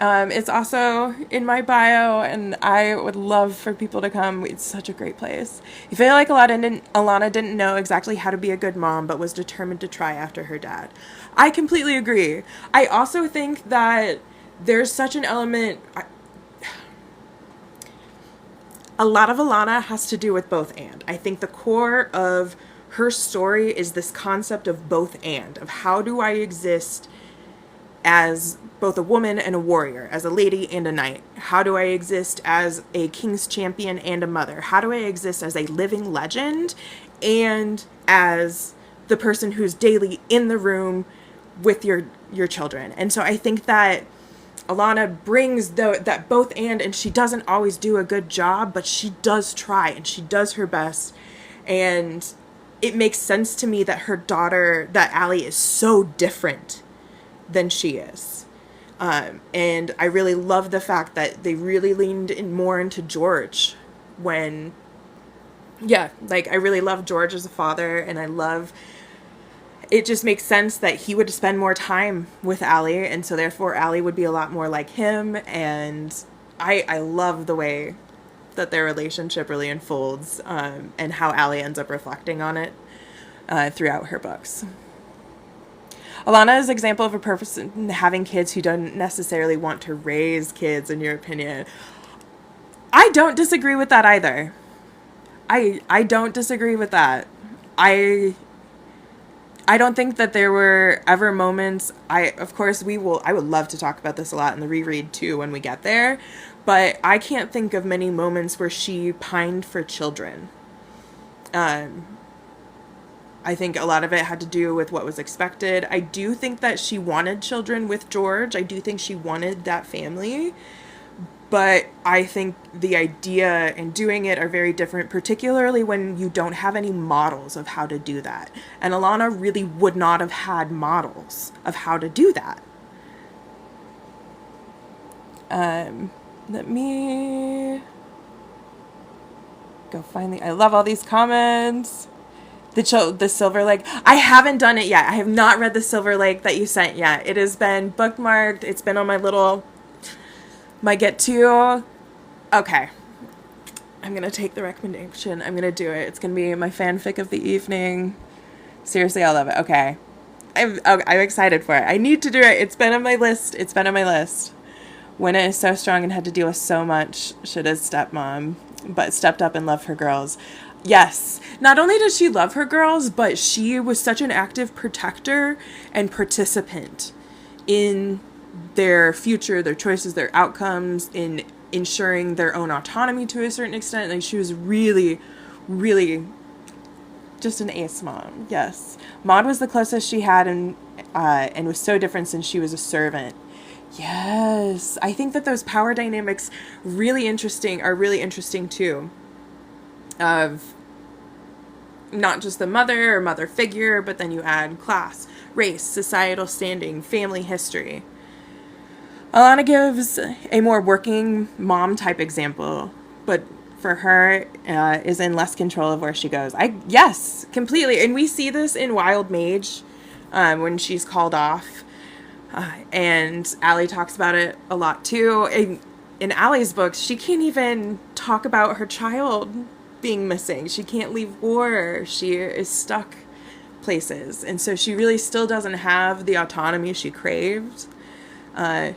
[SPEAKER 1] It's also in my bio, and I would love for people to come. It's such a great place. You feel like Alana didn't know exactly how to be a good mom, but was determined to try after her dad. I completely agree. I also think that there's such an element... A lot of Alana has to do with both and. I think the core of her story is this concept of both and, of how do I exist as both a woman and a warrior, as a lady and a knight? How do I exist as a king's champion and a mother? How do I exist as a living legend and as the person who's daily in the room with your children? And so I think that Alana brings that both and she doesn't always do a good job, but she does try and she does her best. And it makes sense to me that her daughter, that Allie, is so different than she is. And I really love the fact that they really leaned more into George I really love George as a father, and it just makes sense that he would spend more time with Allie, and so therefore Allie would be a lot more like him, and I love the way that their relationship really unfolds, and how Allie ends up reflecting on it throughout her books. Alana is an example of a person having kids who don't necessarily want to raise kids, in your opinion. I don't disagree with that either. I don't disagree with that. I don't think that there were ever moments, I would love to talk about this a lot in the reread too when we get there, but I can't think of many moments where she pined for children. I think a lot of it had to do with what was expected. I do think that she wanted children with George. I do think she wanted that family. But I think the idea and doing it are very different, particularly when you don't have any models of how to do that. And Alana really would not have had models of how to do that. Let me go find I love all these comments. The Silver Lake. I haven't done it yet. I have not read the Silver Lake that you sent yet. It has been bookmarked. It's been on my get to. Okay. I'm going to take the recommendation. I'm going to do it. It's going to be my fanfic of the evening. Seriously, I love it. Okay. I'm excited for it. I need to do it. It's been on my list. Winna is so strong and had to deal with so much shit as stepmom, but stepped up and loved her girls. Yes. Not only did she love her girls, but she was such an active protector and participant in their future, their choices, their outcomes, in ensuring their own autonomy to a certain extent. Like, she was really, really just an ace mom. Yes. Maud was the closest she had and was so different since she was a servant. Yes. I think that those power dynamics are really interesting too. Of not just the mother or mother figure, but then you add class, race, societal standing, family history. Alana gives a more working mom type example, but for her is in less control of where she goes. Yes, completely. And we see this in Wild Mage when she's called off. And Allie talks about it a lot too. In Allie's books, she can't even talk about her child being missing. She can't leave war. She is stuck places. And so she really still doesn't have the autonomy she craved. And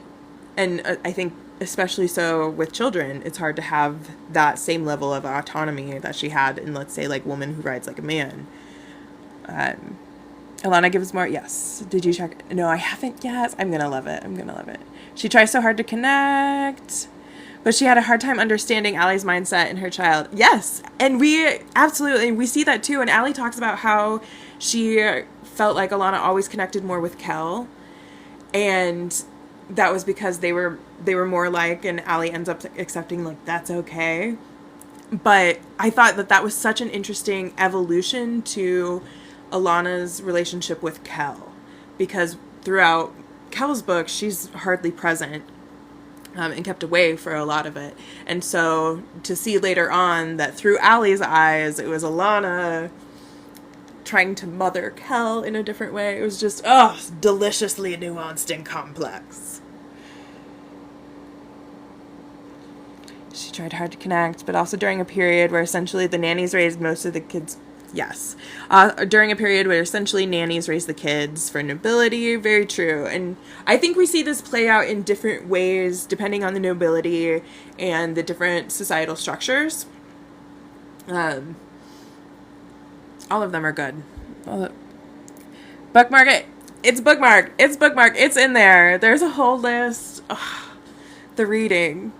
[SPEAKER 1] I think especially so with children, it's hard to have that same level of autonomy that she had in, let's say, like Woman Who Rides Like a Man. Alana gives more. Yes. Did you check? No, I haven't yet. I'm going to love it. I'm going to love it. She tries so hard to connect, but she had a hard time understanding Allie's mindset and her child. Yes. And we see that too. And Allie talks about how she felt like Alana always connected more with Kel. And that was because they were more alike, and Allie ends up accepting, like, that's okay. But I thought that was such an interesting evolution to Alana's relationship with Kel, because throughout Kel's book, she's hardly present, and kept away for a lot of it. And so to see later on that through Allie's eyes, it was Alana trying to mother Kel in a different way. It was just, deliciously nuanced and complex. She tried hard to connect, but also during a period where essentially the nannies raised most of the kids. Yes. During a period where essentially nannies raised the kids for nobility. Very true. And I think we see this play out in different ways depending on the nobility and the different societal structures. All of them are good. Bookmark it. It's bookmarked. It's in there. There's a whole list. The reading.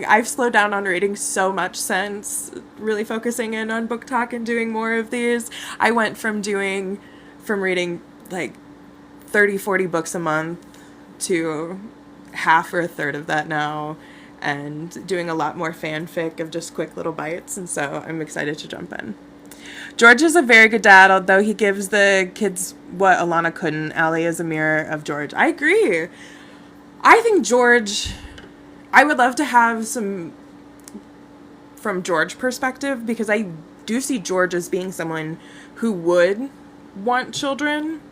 [SPEAKER 1] I've slowed down on reading so much since really focusing in on book talk and doing more of these. I went from reading like 30, 40 books a month to half or a third of that now, and doing a lot more fanfic of just quick little bites. And so I'm excited to jump in. George is a very good dad, although he gives the kids what Alana couldn't. Allie is a mirror of George. I agree. I think George... I would love to have some from George's perspective, because I do see George as being someone who would want children,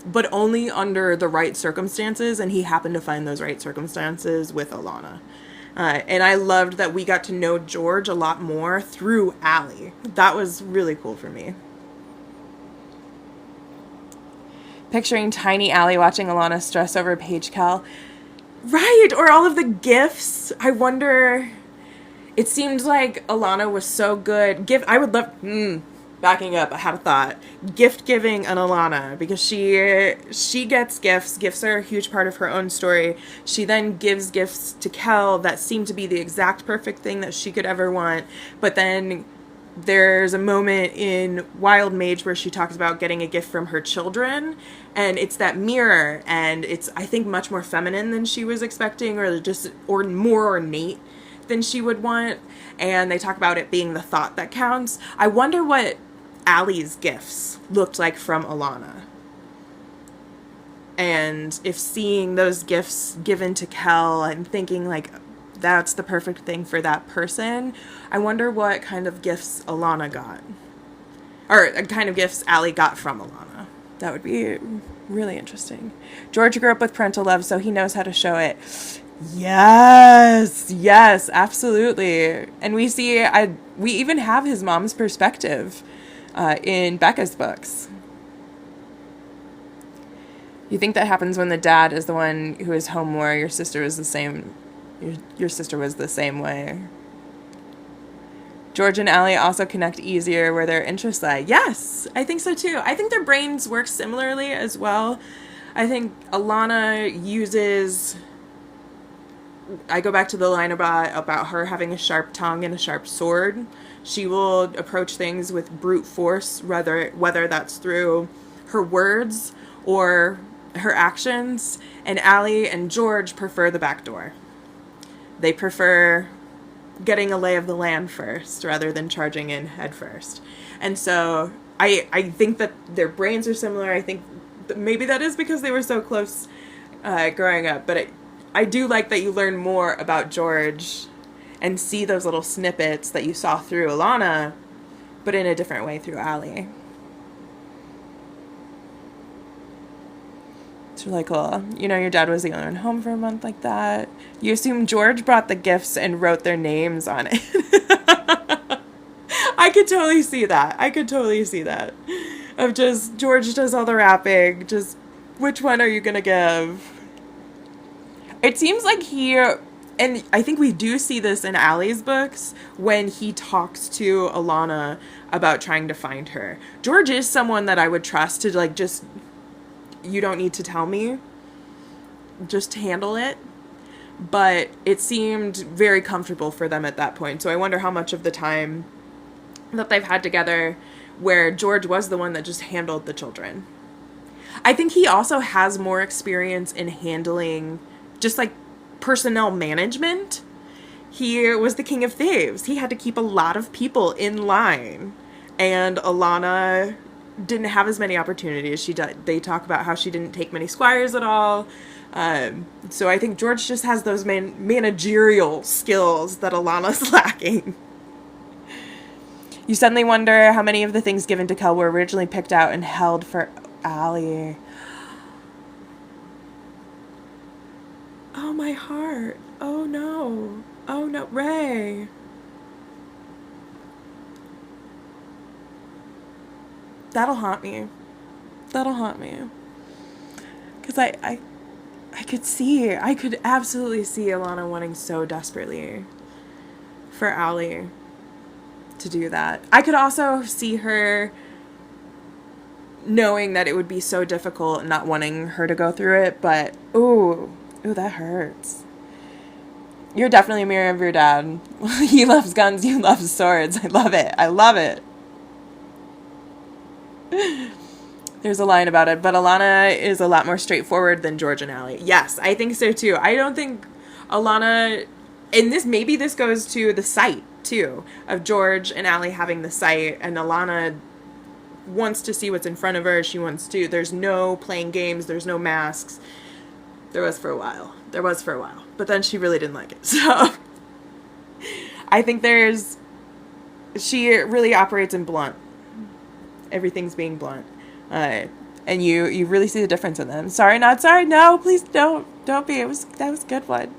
[SPEAKER 1] but only under the right circumstances, and he happened to find those right circumstances with Alana. And I loved that we got to know George a lot more through Allie. That was really cool for me. Picturing tiny Allie watching Alana stress over Paige Cal. Right, or all of the gifts. I wonder, it seemed like Alana was so good. I would love, backing up, I had a thought. Gift giving on Alana, because she gets gifts. Gifts are a huge part of her own story. She then gives gifts to Kel that seem to be the exact perfect thing that she could ever want. But then there's a moment in Wild Mage where she talks about getting a gift from her children, and it's that mirror, and it's, I think, much more feminine than she was expecting, or more ornate than she would want. And they talk about it being the thought that counts. I wonder what Allie's gifts looked like from Alana, and if seeing those gifts given to Kel and thinking like, that's the perfect thing for that person. I wonder what kind of gifts Alana got. Or kind of gifts Allie got from Alana. That would be really interesting. George grew up with parental love, so he knows how to show it. Yes, absolutely. And we even have his mom's perspective in Becca's books. You think that happens when the dad is the one who is home more. Your sister was the same. Your sister was the same way. George and Allie also connect easier where their interests lie. Yes, I think so too. I think their brains work similarly as well. I think Alana uses... I go back to the line about her having a sharp tongue and a sharp sword. She will approach things with brute force, whether that's through her words or her actions. And Allie and George prefer the back door. They prefer getting a lay of the land first rather than charging in head first. And so I think that their brains are similar. I think maybe that is because they were so close growing up. But I do like that you learn more about George and see those little snippets that you saw through Alana, but in a different way through Allie. It's really cool. You know, your dad was the only one home for a month like that. You assume George brought the gifts and wrote their names on it. I could totally see that. I could totally see that. Of just, George does all the rapping. Just, which one are you going to give? It seems like he, and I think we do see this in Allie's books, when he talks to Alana about trying to find her. George is someone that I would trust to, like, just, you don't need to tell me. Just handle it. But it seemed very comfortable for them at that point. So I wonder how much of the time that they've had together where George was the one that just handled the children. I think he also has more experience in handling just like personnel management. He was the king of thieves. He had to keep a lot of people in line. And Alana didn't have as many opportunities. They talk about how she didn't take many squires at all. So I think George just has those managerial skills that Alana's lacking. You suddenly wonder how many of the things given to Kel were originally picked out and held for Allie. Oh, my heart. Oh, no. Oh, no. Ray. That'll haunt me. That'll haunt me. Because I could absolutely see Alana wanting so desperately for Allie to do that. I could also see her knowing that it would be so difficult and not wanting her to go through it, but ooh, that hurts. You're definitely a mirror of your dad. He loves guns, you love swords. I love it. I love it. There's a line about it, but Alana is a lot more straightforward than George and Allie. Yes, I think so too. I don't think Alana, and maybe this goes to the sight too, of George and Allie having the sight, and Alana wants to see what's in front of her. She wants to, there's no playing games, there's no masks. There was for a while, but then she really didn't like it. So I think she really operates in blunt. Everything's being blunt. And you really see the difference in them. Sorry, not sorry. No, please don't be. That was a good one.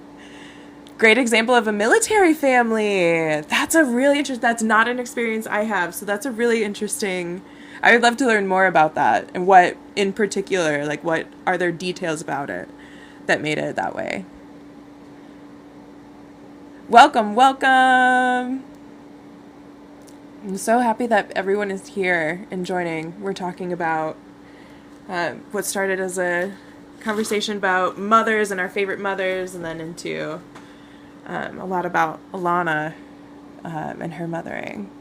[SPEAKER 1] Great example of a military family. That's a really interesting, that's not an experience I have. So that's a really interesting, I would love to learn more about that. And what in particular, like what are there details about it that made it that way? Welcome. I'm so happy that everyone is here and joining. We're talking about what started as a conversation about mothers and our favorite mothers, and then into a lot about Alana and her mothering.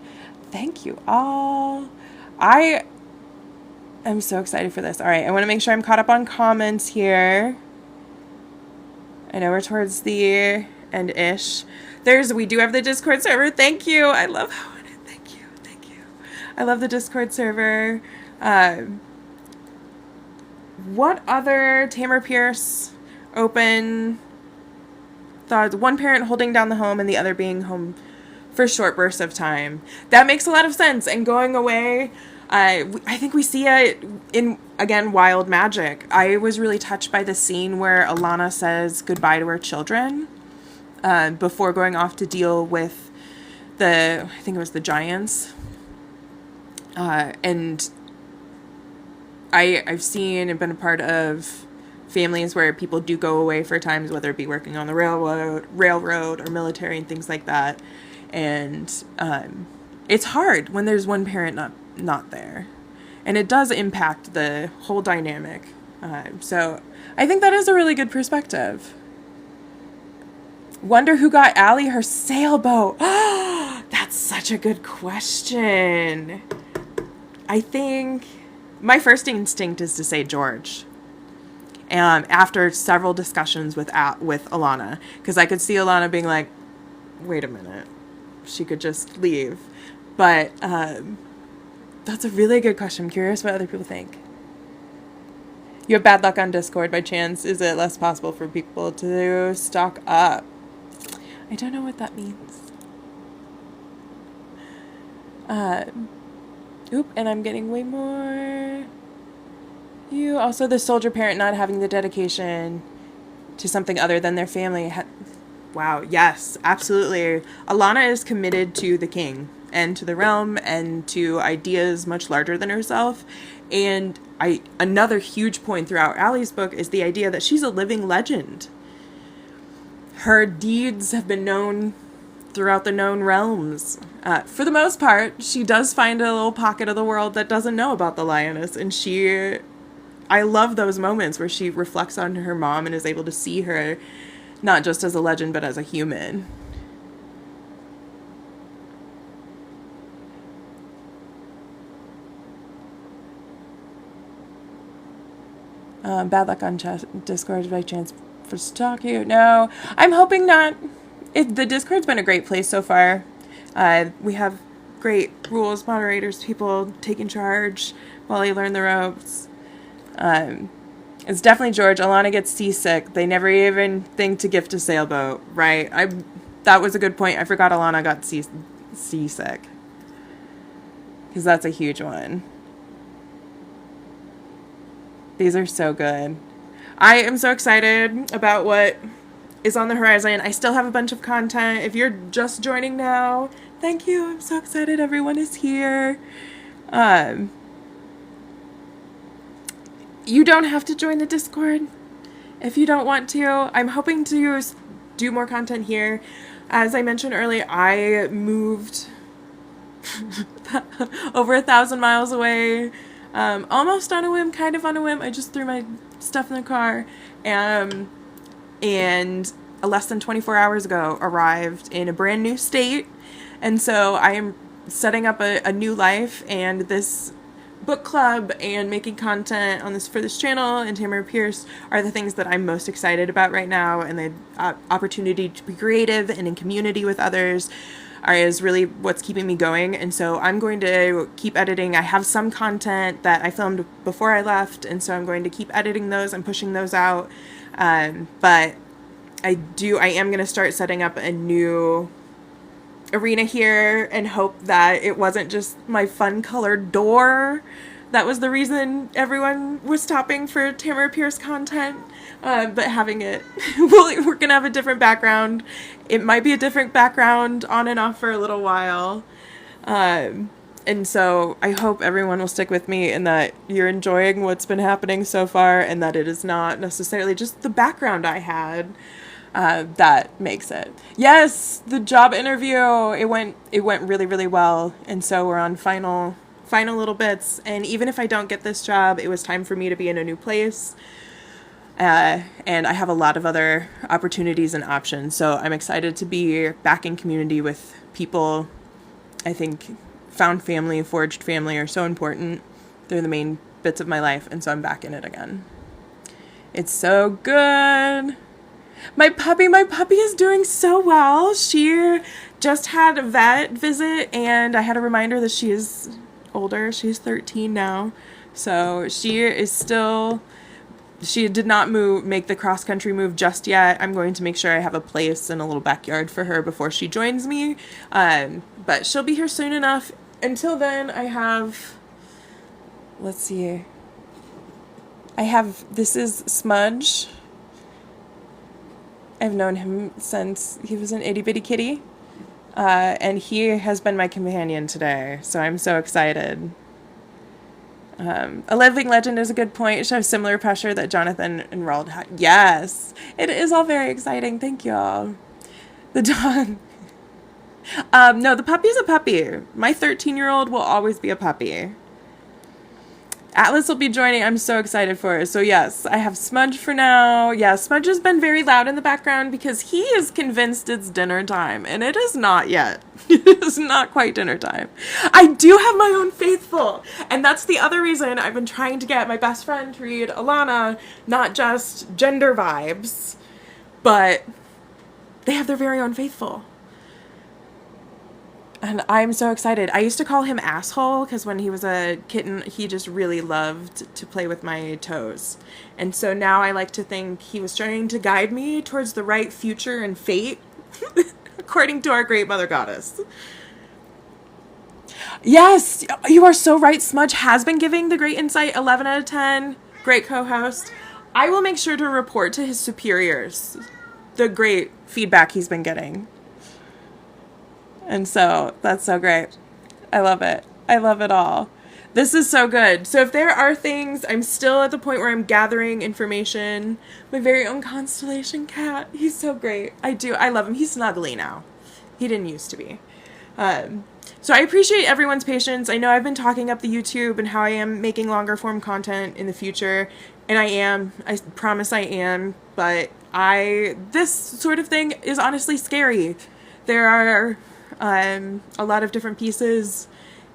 [SPEAKER 1] Thank you all. I am so excited for this. All right, I want to make sure I'm caught up on comments here. I know we're towards the end-ish. We do have the Discord server. Thank you. I love how I love the Discord server. What other Tamora Pierce open thoughts? One parent holding down the home and the other being home for short bursts of time. That makes a lot of sense. And going away, I think we see it in, again, Wild Magic. I was really touched by the scene where Alana says goodbye to her children before going off to deal with I think it was the giants. And I've seen and been a part of families where people do go away for times, whether it be working on the railroad or military and things like that. And it's hard when there's one parent not there. And it does impact the whole dynamic. So I think that is a really good perspective. Wonder who got Allie her sailboat. That's such a good question. I think my first instinct is to say George. After several discussions with Alana, because I could see Alana being like, wait a minute, she could just leave. But that's a really good question. I'm curious what other people think. You have bad luck on Discord by chance. Is it less possible for people to stock up? I don't know what that means. And I'm getting way more. You also, the soldier parent not having the dedication to something other than their family. Wow, yes, absolutely. Alana is committed to the king and to the realm and to ideas much larger than herself. And another huge point throughout Allie's book is the idea that she's a living legend. Her deeds have been known throughout the known realms. For the most part, she does find a little pocket of the world that doesn't know about the lioness, and I love those moments where she reflects on her mom and is able to see her not just as a legend, but as a human. Bad luck on Discord by chance for stalk you. No, I'm hoping not. The Discord's been a great place so far. We have great rules, moderators, people taking charge while they learn the ropes. It's definitely George. Alana gets seasick. They never even think to gift a sailboat, right? That was a good point. I forgot Alana got seasick. Because that's a huge one. These are so good. I am so excited about what is on the horizon. I still have a bunch of content. If you're just joining now, thank you. I'm so excited everyone is here. You don't have to join the Discord if you don't want to. I'm hoping to do more content here. As I mentioned earlier, I moved over 1,000 miles away, almost on a whim, kind of on a whim. I just threw my stuff in the car, and less than 24 hours ago arrived in a brand new state. And so I am setting up a new life, and this book club and making content for this channel and Tamora Pierce are the things that I'm most excited about right now, and the opportunity to be creative and in community with others is really what's keeping me going. And so I'm going to keep editing. I have some content that I filmed before I left, and so I'm going to keep editing those and pushing those out. But I am going to start setting up a new arena here and hope that it wasn't just my fun colored door that was the reason everyone was stopping for Tamora Pierce content, but having it, we're gonna have a different background. It might be a different background on and off for a little while, and so I hope everyone will stick with me and that you're enjoying what's been happening so far, and that it is not necessarily just the background I had that makes it. Yes, the job interview, it went really, really well. And so we're on final little bits. And even if I don't get this job, it was time for me to be in a new place. And I have a lot of other opportunities and options. So I'm excited to be back in community with people. I think found family, forged family are so important. They're the main bits of my life. And so I'm back in it again. It's so good. My puppy is doing so well. She just had a vet visit, and I had a reminder that she is older. She's 13 now. So she did not make the cross-country move just yet. I'm going to make sure I have a place and a little backyard for her before she joins me. But she'll be here soon enough. Until then, this is Smudge. I've known him since he was an itty-bitty kitty, and he has been my companion today, so I'm so excited. A living legend is a good point. It shows similar pressure that Jonathan and Roald had. Yes, it is all very exciting. Thank you all. The dog. No, the puppy is a puppy. My 13-year-old will always be a puppy. Atlas will be joining. I'm so excited for it. So yes, I have Smudge for now. Yeah, Smudge has been very loud in the background because he is convinced it's dinner time, and it is not yet. It is not quite dinner time. I do have my own faithful, and that's the other reason I've been trying to get my best friend to read Alana, not just gender vibes, but they have their very own faithful. And I'm so excited. I used to call him Asshole because when he was a kitten, he just really loved to play with my toes. And so now I like to think he was trying to guide me towards the right future and fate, according to our great mother goddess. Yes, you are so right. Smudge has been giving the great insight. 11 out of 10. Great co-host. I will make sure to report to his superiors the great feedback he's been getting. And so that's so great. I love it. I love it all. This is so good. So if there are things, I'm still at the point where I'm gathering information. My very own constellation cat. He's so great. I love him. He's snuggly now. He didn't used to be. So I appreciate everyone's patience. I know I've been talking up the YouTube and how I am making longer form content in the future. And I am. I promise I am. But this sort of thing is honestly scary. There are a lot of different pieces.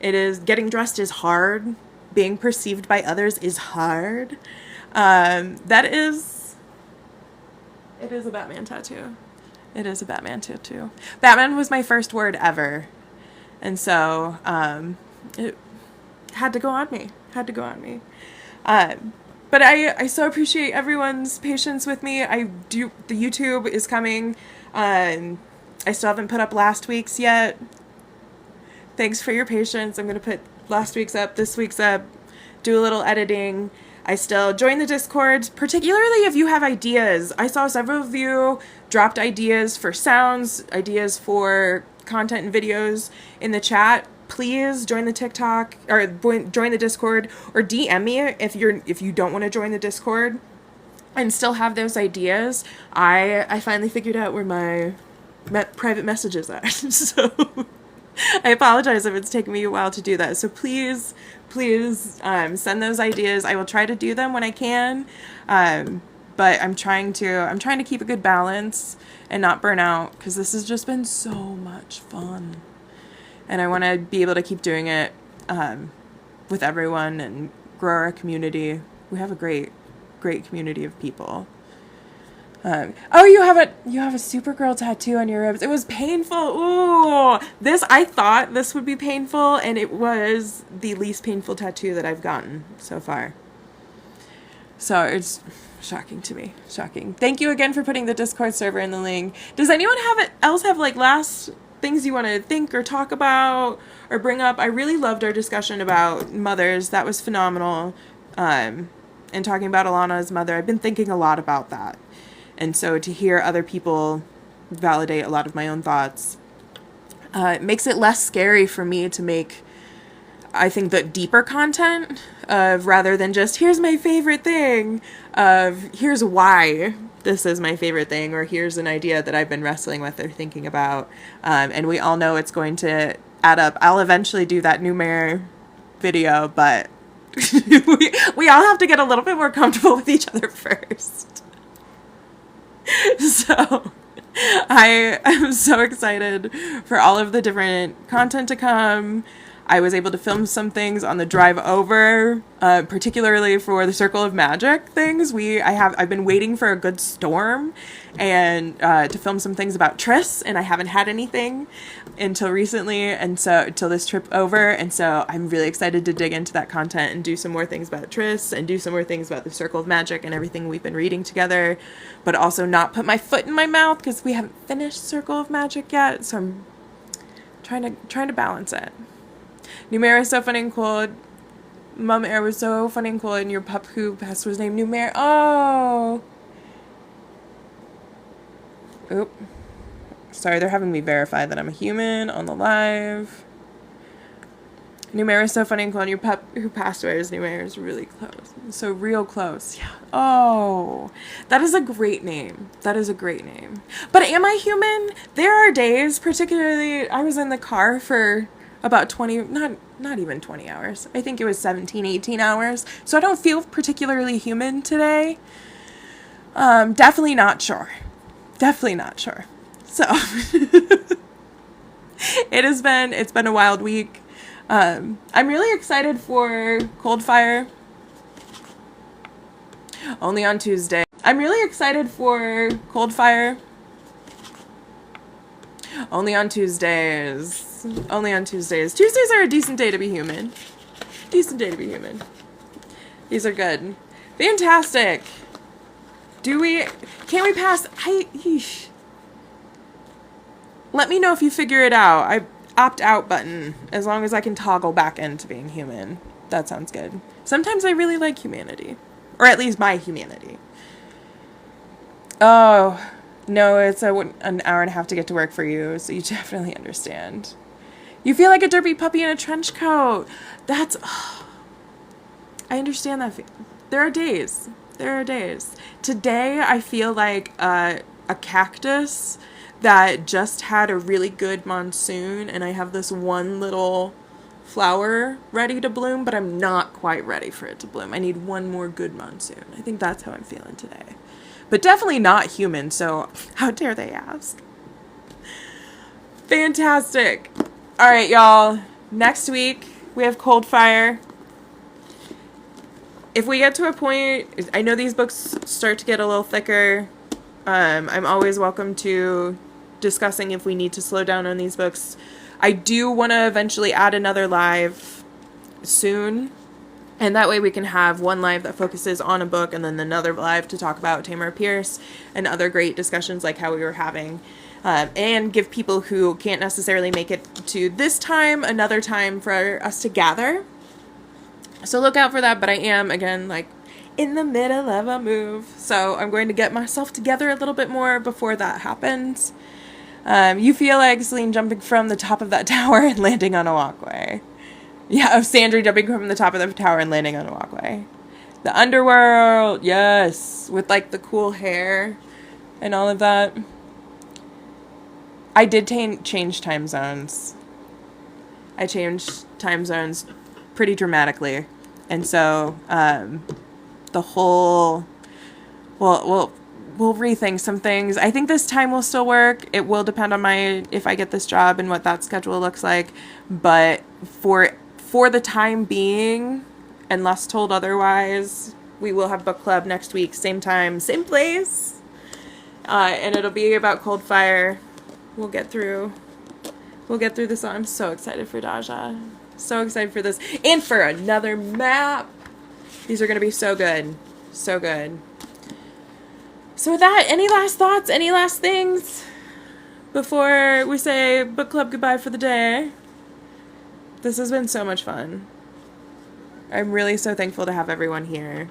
[SPEAKER 1] Getting dressed is hard. Being perceived by others is hard. It is a Batman tattoo. It is a Batman tattoo. Batman was my first word ever. And so, it had to go on me. But I so appreciate everyone's patience with me. The YouTube is coming. I still haven't put up last week's yet. Thanks for your patience. I'm going to put last week's up, this week's up, do a little editing. I still join the Discord, particularly if you have ideas. I saw several of you dropped ideas for sounds, ideas for content and videos in the chat. Please join the TikTok or join the Discord, or DM me if you don't want to join the Discord and still have those ideas. I finally figured out where my private messages are. So I apologize if it's taken me a while to do that. So please send those ideas. I will try to do them when I can. But I'm trying to keep a good balance and not burn out, because this has just been so much fun. And I want to be able to keep doing it with everyone and grow our community. We have a great community of people. You have a Supergirl tattoo on your ribs. It was painful. Ooh, I thought this would be painful, and it was the least painful tattoo that I've gotten so far. So it's shocking to me. Shocking. Thank you again for putting the Discord server in the link. Does anyone else have like last things you want to think or talk about or bring up? I really loved our discussion about mothers. That was phenomenal. And talking about Alana's mother, I've been thinking a lot about that. And so to hear other people validate a lot of my own thoughts, it makes it less scary for me to make, I think, the deeper content of, rather than just, here's my favorite thing, of here's why this is my favorite thing, or here's an idea that I've been wrestling with or thinking about. And we all know it's going to add up. I'll eventually do that Numair video, but we all have to get a little bit more comfortable with each other first. So I am so excited for all of the different content to come. I was able to film some things on the drive over, particularly for the Circle of Magic things. I've been waiting for a good storm and to film some things about Triss, and I haven't had anything until recently, and so until this trip over. And so I'm really excited to dig into that content and do some more things about Triss and do some more things about the Circle of Magic and everything we've been reading together, but also not put my foot in my mouth because we haven't finished Circle of Magic yet. So I'm trying to balance it. Numair is so funny and cool. Mum Air was so funny and cool, and your pup who passed was named Numair. Oh! Oop. Sorry, they're having me verify that I'm a human on the live. Numair is so funny and cool, and your pup who passed away was Numair is really close. So real close. Yeah. Oh. That is a great name. But am I human? There are days, particularly, I was in the car for about 20, not even 20 hours. I think it was 17, 18 hours. So I don't feel particularly human today. Definitely not sure. So it's been a wild week. I'm really excited for Coldfire. Only on Tuesday. Only on Tuesdays. Tuesdays are a decent day to be human. These are good. Fantastic. Can we pass? Let me know if you figure it out. I opt out button, as long as I can toggle back into being human. That sounds good. Sometimes I really like humanity. Or at least my humanity. Oh, no, it's an hour and a half to get to work for you, so you definitely understand. You feel like a derpy puppy in a trench coat. That's... I understand that. There are days. There are days. Today, I feel like a cactus that just had a really good monsoon, and I have this one little flower ready to bloom, but I'm not quite ready for it to bloom. I need one more good monsoon. I think that's how I'm feeling today. But definitely not human, so how dare they ask? Fantastic. All right, y'all. Next week, we have Cold Fire. If we get to a point, I know these books start to get a little thicker. I'm always welcome to discussing if we need to slow down on these books. I do want to eventually add another live soon. And that way we can have one live that focuses on a book and then another live to talk about Tamora Pierce and other great discussions like how we were having. And give people who can't necessarily make it to this time another time for us to gather. So look out for that. But I am, again, like in the middle of a move. So I'm going to get myself together a little bit more before that happens. You feel like Celine jumping from the top of that tower and landing on a walkway. Yeah, of Sandry jumping from the top of the tower and landing on a walkway. The underworld, yes. With like the cool hair and all of that. I did change time zones. I changed time zones pretty dramatically. And so the whole... We'll rethink some things. I think this time will still work. It will depend on if I get this job and what that schedule looks like. But for the time being, unless told otherwise, we will have book club next week, same time, same place. And it'll be about Cold Fire. We'll get through this. I'm so excited for Daja. So excited for this. And for another map. These are going to be so good. So good. So with that, any last thoughts? Any last things before we say book club goodbye for the day? This has been so much fun. I'm really so thankful to have everyone here.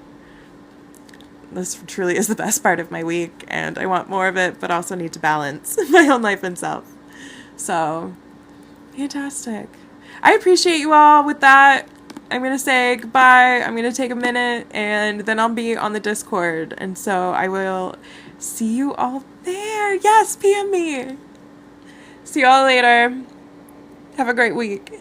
[SPEAKER 1] This truly is the best part of my week, and I want more of it, but also need to balance my own life and self. So, fantastic. I appreciate you all. With that, I'm going to say goodbye. I'm going to take a minute, and then I'll be on the Discord. And so I will see you all there. Yes, PM me. See you all later. Have a great week.